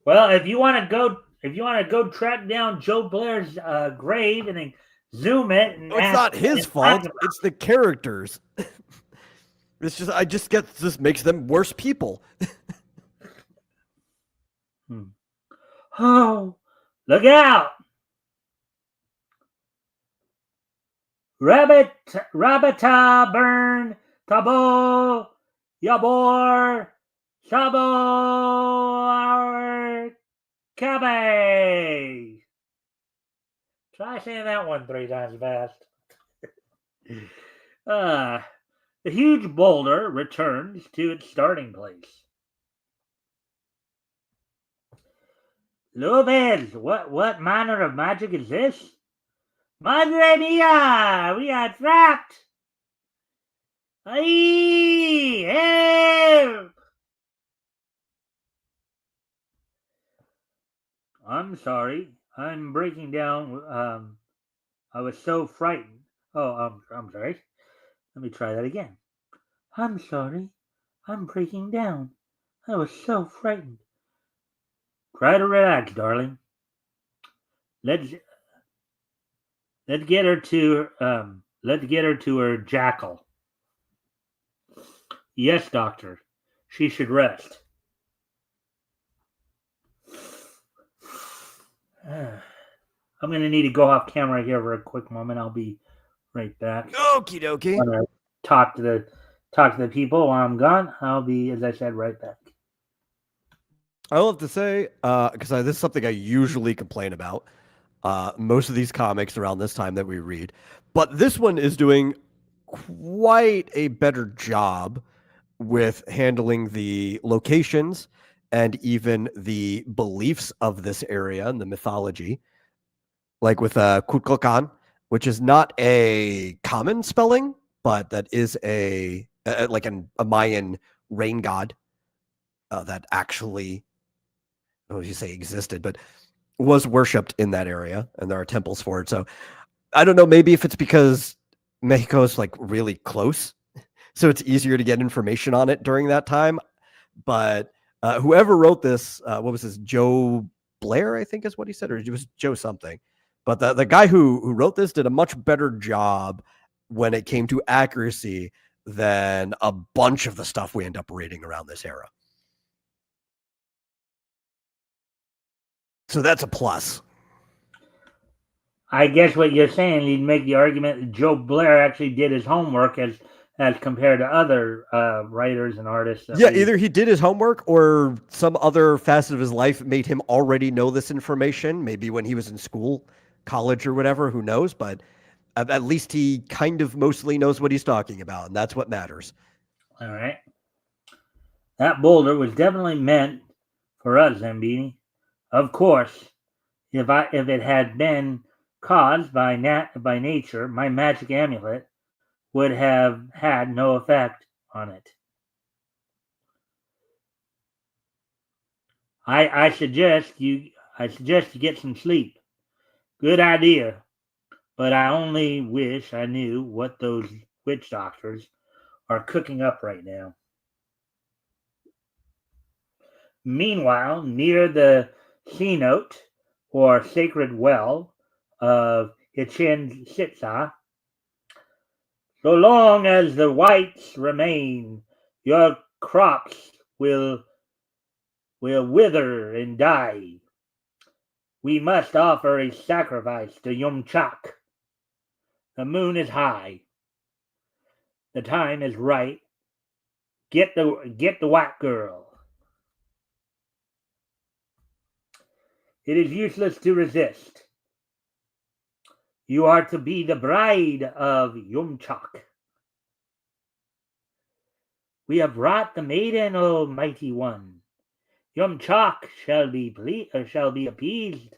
Well, if you want to go track down Joe Blair's grave and then zoom it, and it's not his fault. It's the characters. I just get this makes them worse people. Oh, look out! Rabbita, burn, tabo, yabor, sabo, cabe. Try saying that one 3 times fast. The huge boulder returns to its starting place. Lopez, what manner of magic is this? Madre mia! We are trapped! Aye! Help! I'm sorry. I'm breaking down. I was so frightened. Oh, I'm sorry. Let me try that again. I'm sorry. I'm breaking down. I was so frightened. Try to relax, darling. Let's get her to her jackal. Yes, doctor. She should rest. I'm going to need to go off camera here for a quick moment. I'll be right back. Okie dokie. I'm going to talk to the people while I'm gone. I'll be, as I said, right back. I will have to say, because this is something I usually complain about, most of these comics around this time that we read, but this one is doing quite a better job with handling the locations and even the beliefs of this area and the mythology. Like with Kukulkan, which is not a common spelling, but that is a Mayan rain god that actually, what would you say, existed, but was worshipped in that area, and there are temples for it. So I don't know, maybe if it's because Mexico's like really close, so it's easier to get information on it during that time. But whoever wrote this, what was this, Joe Blair, I think is what he said, or it was Joe something. But the guy who wrote this did a much better job when it came to accuracy than a bunch of the stuff we end up reading around this era. So that's a plus. I guess what you're saying, you'd make the argument that Joe Blair actually did his homework as compared to other writers and artists. Yeah, either he did his homework or some other facet of his life made him already know this information, maybe when he was in school, college, or whatever, who knows, but at least he kind of mostly knows what he's talking about, and that's what matters. All right. That boulder was definitely meant for us, Zambini. Of course, if it had been caused by nature, my magic amulet would have had no effect on it. I suggest you get some sleep. Good idea. But I only wish I knew what those witch doctors are cooking up right now. Meanwhile, near the cenote or sacred well of Chichen Itza, so long as the whites remain, your crops will wither and die. We must offer a sacrifice to Yumchak. The moon is high. The time is right. Get the white girl. It is useless to resist. You are to be the bride of Yumchak. We have brought the maiden, O mighty one. Yumchak shall be appeased.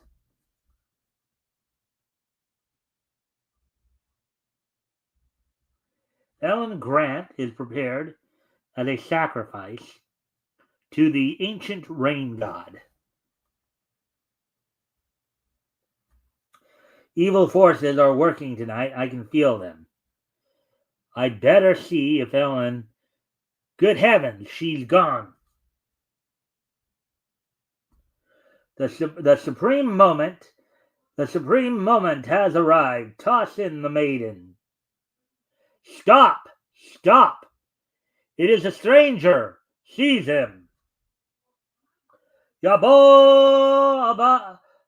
Ellen Grant is prepared as a sacrifice to the ancient rain god. Evil forces are working tonight. I can feel them. I'd better see if Ellen... Good heavens, she's gone. The supreme moment has arrived. Toss in the maiden. Stop! Stop! It is a stranger. Seize him. Yabo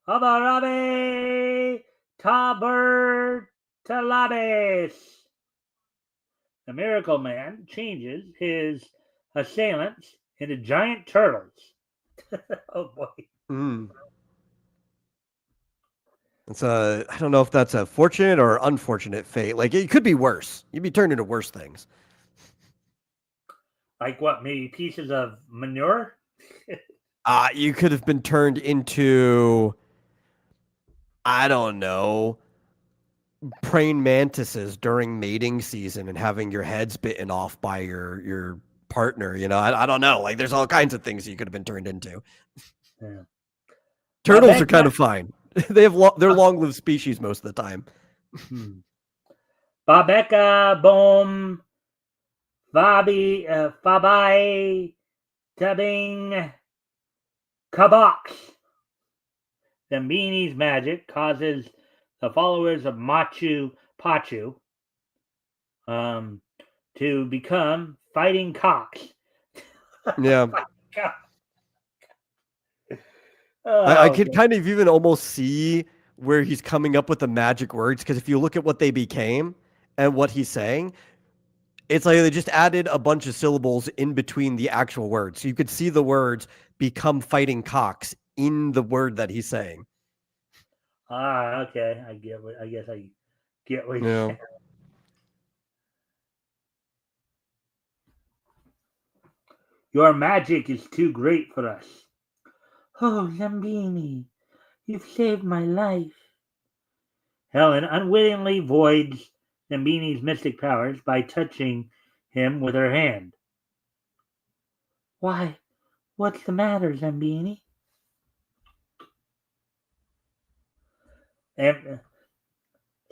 abarabe taber talabes. The miracle man changes his assailants into giant turtles. Oh boy. It's I don't know if that's a fortunate or unfortunate fate. Like, it could be worse. You'd be turned into worse things. Like what? Maybe pieces of manure? You could have been turned into, I don't know, praying mantises during mating season and having your heads bitten off by your partner. You know, I don't know. Like, there's all kinds of things you could have been turned into. Yeah. Turtles are kind of fine. They're long-lived species most of the time. Babeka bom fabai tabing kabox. The Beanie's magic causes the followers of Machu Picchu to become fighting cocks. Yeah. I could kind of even almost see where he's coming up with the magic words, because if you look at what they became and what he's saying, it's like they just added a bunch of syllables in between the actual words. So you could see the words become fighting cocks in the word that he's saying. Okay. I guess I get what you're saying. Your magic is too great for us. Oh, Zambini, you've saved my life. Helen unwittingly voids Zambini's mystic powers by touching him with her hand. Why, what's the matter, Zambini? Em-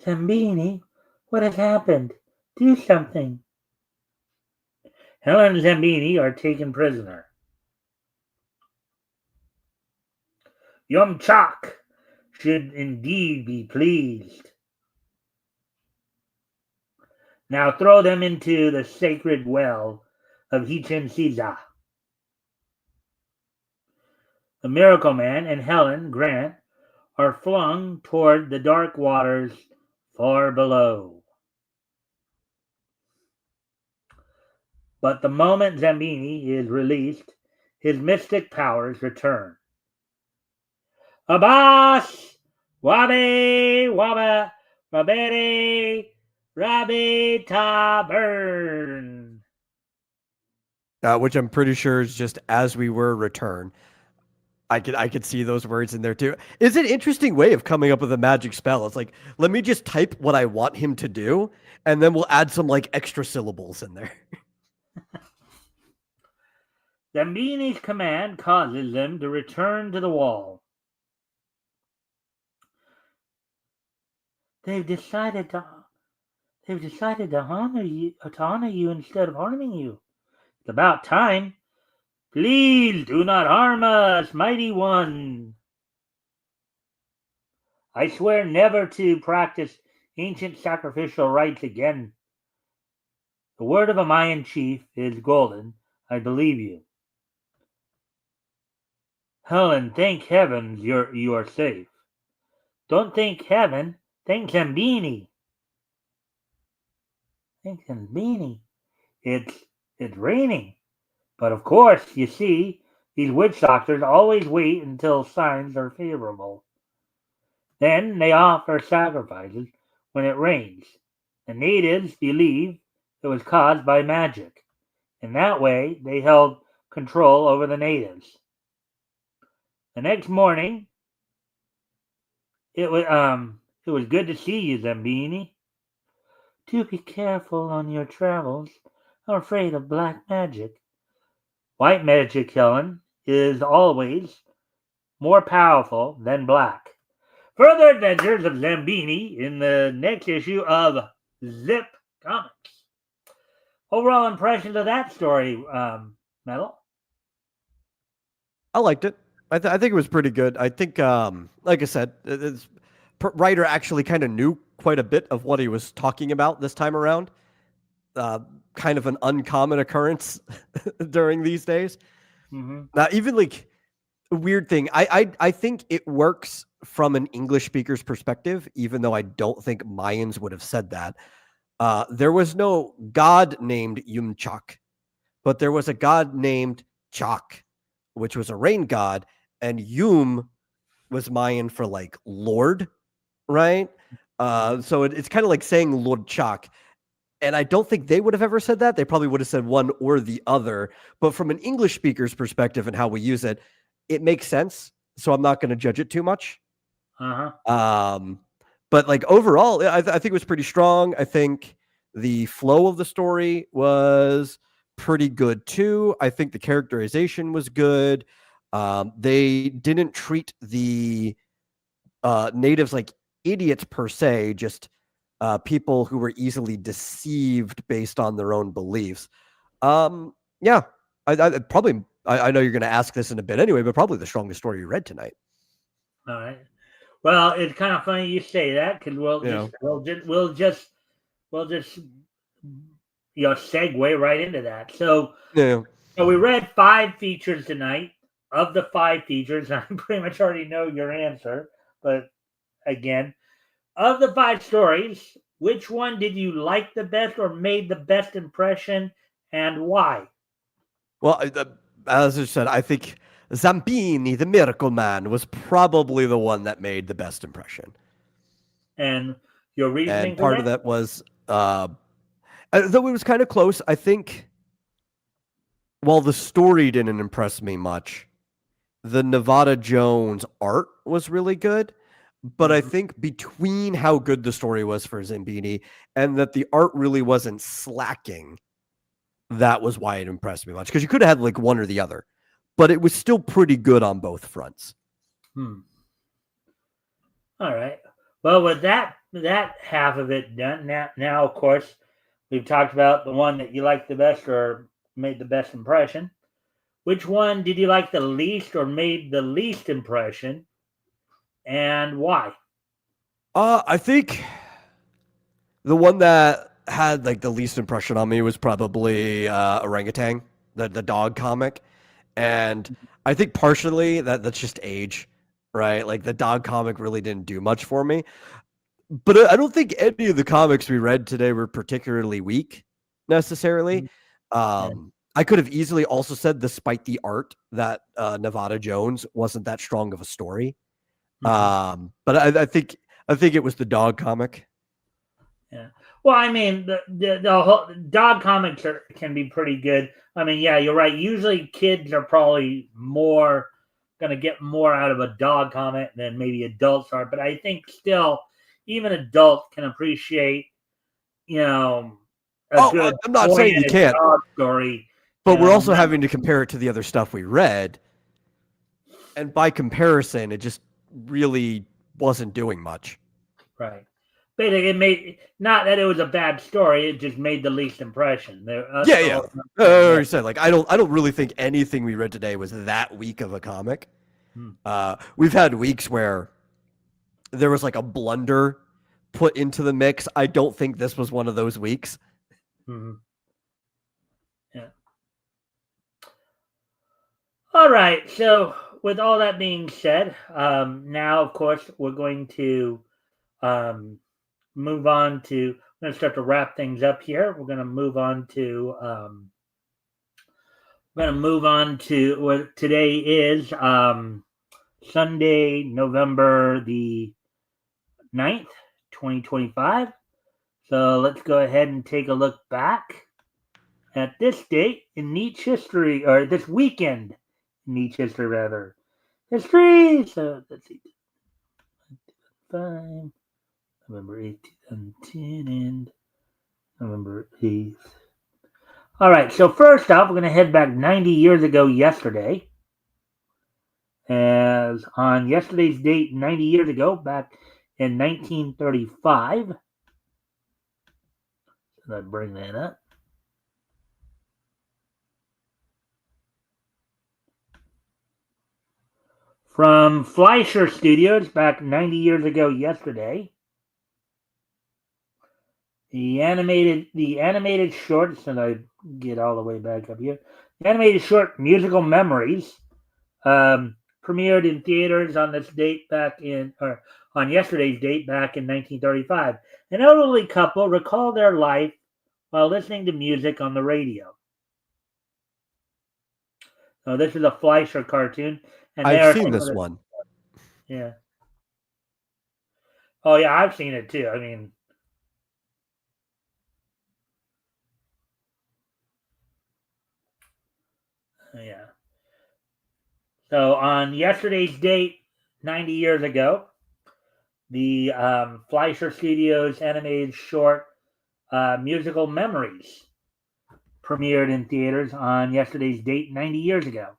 Zambini, what has happened? Do something. Helen and Zambini are taken prisoner. Yum Chak should indeed be pleased. Now throw them into the sacred well of Hichen Siza. The Miracle Man and Helen Grant are flung toward the dark waters far below. But the moment Zambini is released, his mystic powers return. Abbas! Wabe! Waba! Rabere! Rabbe Tabern! Which I'm pretty sure is just as we were return. I could see those words in there too. It's an interesting way of coming up with a magic spell. It's like, let me just type what I want him to do, and then we'll add some like extra syllables in there. Zambini's command causes them to return to the wall. They've decided to honor you instead of harming you. It's about time. Please do not harm us, mighty one. I swear never to practice ancient sacrificial rites again. The word of a Mayan chief is golden. I believe you. Helen, thank heavens you are safe. Don't thank heaven, thank Zambini. Thank Zambini. It's raining. But of course, you see, these witch doctors always wait until signs are favorable. Then they offer sacrifices when it rains. The natives believe it was caused by magic. In that way, they held control over the natives. The next morning, it was good to see you, Zambini. Do be careful on your travels. I'm afraid of black magic. White magic, Helen, is always more powerful than black. Further adventures of Zambini in the next issue of Zip Comics. Overall impressions of that story, Metal? I liked it. I think it was pretty good. I think, like I said, this writer actually kind of knew quite a bit of what he was talking about this time around. Kind of an uncommon occurrence during these days. Mm-hmm. Now, even like a weird thing, I think it works from an English speaker's perspective, even though I don't think Mayans would have said that. There was no god named Yumchak, but there was a god named Chak, which was a rain god, and Yum was Mayan for like Lord, right? So it's kind of like saying Lord Chak. And I don't think they would have ever said that. They probably would have said one or the other. But from an English speaker's perspective and how we use it, it makes sense. So I'm not going to judge it too much. Uh-huh. But like overall, I think it was pretty strong. I think the flow of the story was pretty good too. I think the characterization was good. They didn't treat the natives like idiots per se, just people who were easily deceived based on their own beliefs. Yeah, I probably I know you're going to ask this in a bit anyway, but probably the strongest story you read tonight. All right. Well, it's kind of funny you say that because we'll just segue right into that. So we read 5 features tonight. Of the 5 features, I pretty much already know your answer, but again, of the 5 stories, which one did you like the best or made the best impression, and why? Well, as I said, I think Zambini, the Miracle Man, was probably the one that made the best impression. And your reasoning and part of that was, though it was kind of close, I think while the story didn't impress me much, the Nevada Jones art was really good. But I think between how good the story was for Zambini and that the art really wasn't slacking, that was why it impressed me much, because you could have had like one or the other, but it was still pretty good on both fronts. All right. Well, with that half of it done, now of course we've talked about the one that you liked the best or made the best impression. Which one did you like the least or made the least impression, and why? I think the one that had like the least impression on me was probably Orangutan, the dog comic, and I think partially that's just age, right? Like the dog comic really didn't do much for me, but I don't think any of the comics we read today were particularly weak necessarily. Yeah. I could have easily also said, despite the art, that Nevada Jones wasn't that strong of a story. But I think it was the dog comic. Yeah. Well, I mean, the whole dog comics can be pretty good. I mean, yeah, you're right. Usually, kids are probably more going to get more out of a dog comic than maybe adults are. But I think still, even adults can appreciate, a good I'm not saying you pointed can't, dog story. but we're also having to compare it to the other stuff we read, and by comparison, it just really wasn't doing much. Right. But it made, not that it was a bad story, it just made the least impression. Yeah. You said, like, I don't really think anything we read today was that weak of a comic. We've had weeks where there was like a blunder put into the mix. I don't think this was one of those weeks. Yeah. All right. So with all that being said, now of course we're going to move on to. We're going to start to wrap things up here. We're going to move on to. What today is. Sunday, November the 9th, 2025. So let's go ahead and take a look back at this date in Nietzsche history, or this weekend in Nietzsche history, rather. History! So let's see. 5, November 8th, 2010, and November 8th. All right, so first off, we're going to head back 90 years ago yesterday. As on yesterday's date, 90 years ago, back in 1935. So let's bring that up. From Fleischer Studios, back 90 years ago yesterday, the animated short, so I get all the way back up here. The animated short Musical Memories premiered in theaters on yesterday's date back in 1935. An elderly couple recall their life while listening to music on the radio. So this is a Fleischer cartoon, and I've seen this one. Yeah. Oh yeah, I've seen it too. I mean, yeah. So on yesterday's date, 90 years ago, the Fleischer Studios animated short Musical Memories premiered in theaters on yesterday's date 90 years ago.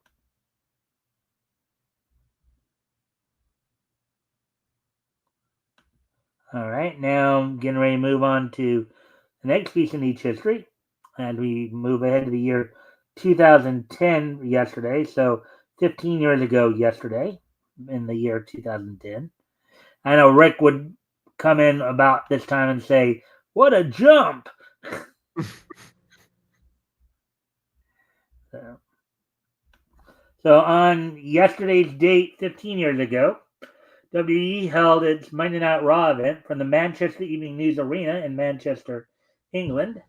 All right, now I'm getting ready to move on to the next piece in each history. And we move ahead to the year 2010 yesterday. So 15 years ago yesterday, in the year 2010. I know Rick would come in about this time and say, "What a jump!" So on yesterday's date, 15 years ago, WWE held its Monday Night Raw event from the Manchester Evening News Arena in Manchester, England.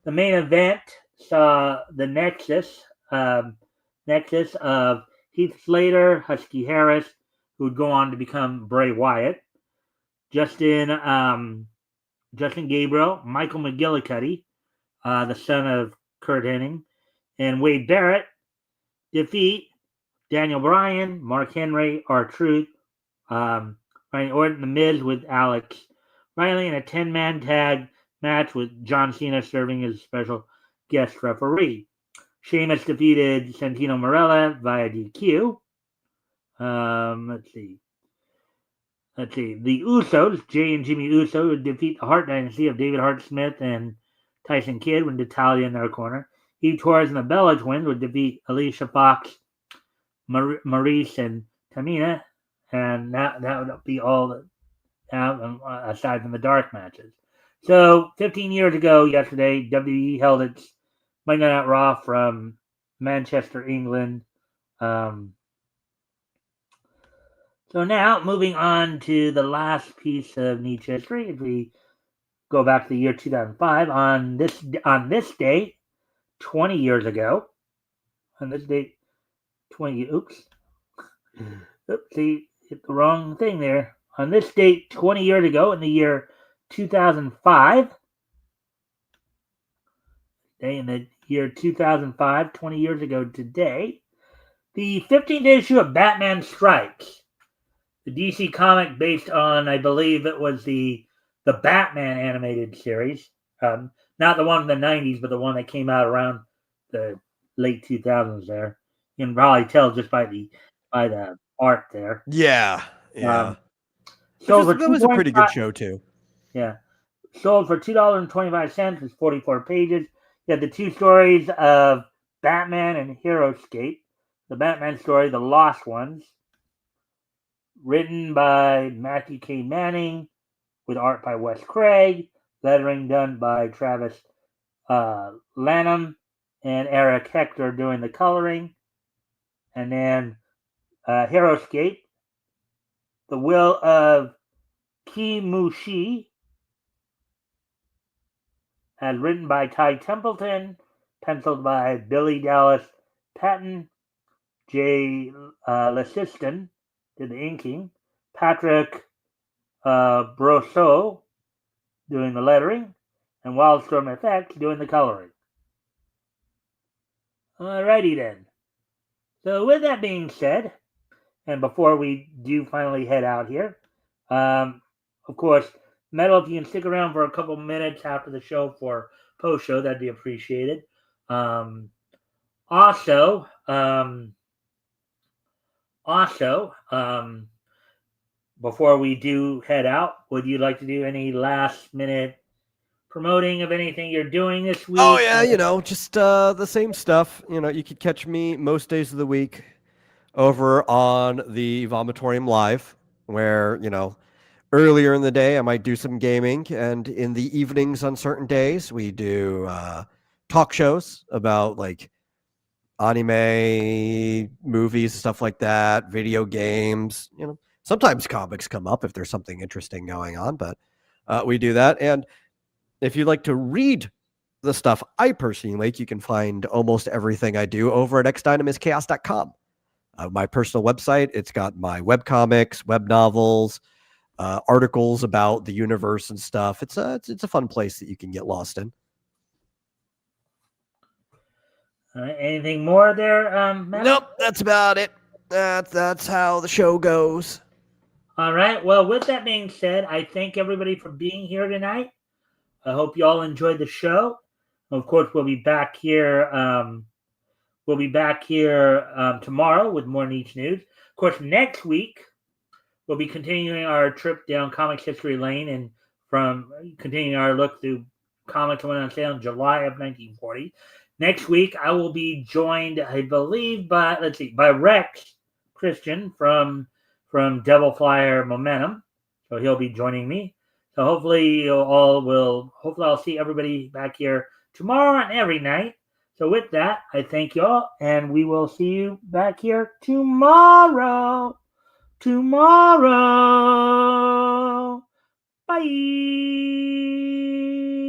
The main event saw the nexus of Heath Slater, Husky Harris, who would go on to become Bray Wyatt, Justin Gabriel, Michael McGillicuddy, the son of Kurt Hennig, and Wade Barrett, defeat Daniel Bryan, Mark Henry, R-Truth, Randy Orton, The Miz with Alex Riley in a 10-man tag match with John Cena serving as a special guest referee. Sheamus defeated Santino Marella via DQ. Let's see. The Usos, Jay and Jimmy Uso, would defeat the Hart Dynasty of David Hart Smith and Tyson Kidd with Natalya in their corner. Eve Torres and the Bella Twins would defeat Alicia Fox, Maurice, and Tamina. And that would be all aside from the dark matches. So 15 years ago yesterday, WWE held its Monday Night Raw from Manchester, England. So now, moving on to the last piece of Niche history, if we go back to the year 2005, on this date, 20 years ago, on this date, 20, see, hit the wrong thing there. On this date, 20 years ago, in the year 2005, in the year 2005, 20 years ago today, the 15th issue of Batman Strikes, the DC comic based on, I believe it was the Batman animated series. Not the one in the 90s, but the one that came out around the late 2000s there. You can probably tell just by the art there. Yeah. That was a pretty good show, too. Yeah. Sold for $2.25. It's 44 pages. You had the two stories of Batman and Heroescape. The Batman story, The Lost Ones, written by Matthew K. Manning, with art by Wes Craig, lettering done by Travis Lanham and Eric Hector doing the coloring. And then Heroescape, The Will of Kimushi, as written by Ty Templeton, penciled by Billy Dallas Patton, Jay Lesiston did the inking, Patrick Brosseau doing the lettering, and Wildstorm Effects doing the coloring. Alrighty then. So with that being said, and before we do finally head out here, of course, Metal, if you can stick around for a couple minutes after the show for post-show, that'd be appreciated. Also, before we do head out, would you like to do any last-minute promoting of anything you're doing this week? Oh, yeah, just the same stuff. You could catch me most days of the week over on the Vomitorium Live, where, earlier in the day I might do some gaming, and in the evenings on certain days we do talk shows about, like, anime, movies, stuff like that, video games. Sometimes comics come up if there's something interesting going on, but we do that. And if you'd like to read the stuff I personally make, you can find almost everything I do over at xdynamischaos.com. My personal website, it's got my webcomics, web novels, articles about the universe and stuff. It's a fun place that you can get lost in. Anything more there, Matt? Nope, that's about it. That's how the show goes. All right. Well, with that being said, I thank everybody for being here tonight. I hope you all enjoyed the show. Of course, we'll be back here. Tomorrow with more Niche news. Of course, next week we'll be continuing our trip down Comics History Lane and from continuing our look through comics that went on sale in July of 1940. Next week, I will be joined, I believe, by Rex Christian from Devil Flyer Momentum. So he'll be joining me. So hopefully I'll see everybody back here tomorrow and every night. So with that, I thank you all, and we will see you back here tomorrow. Bye.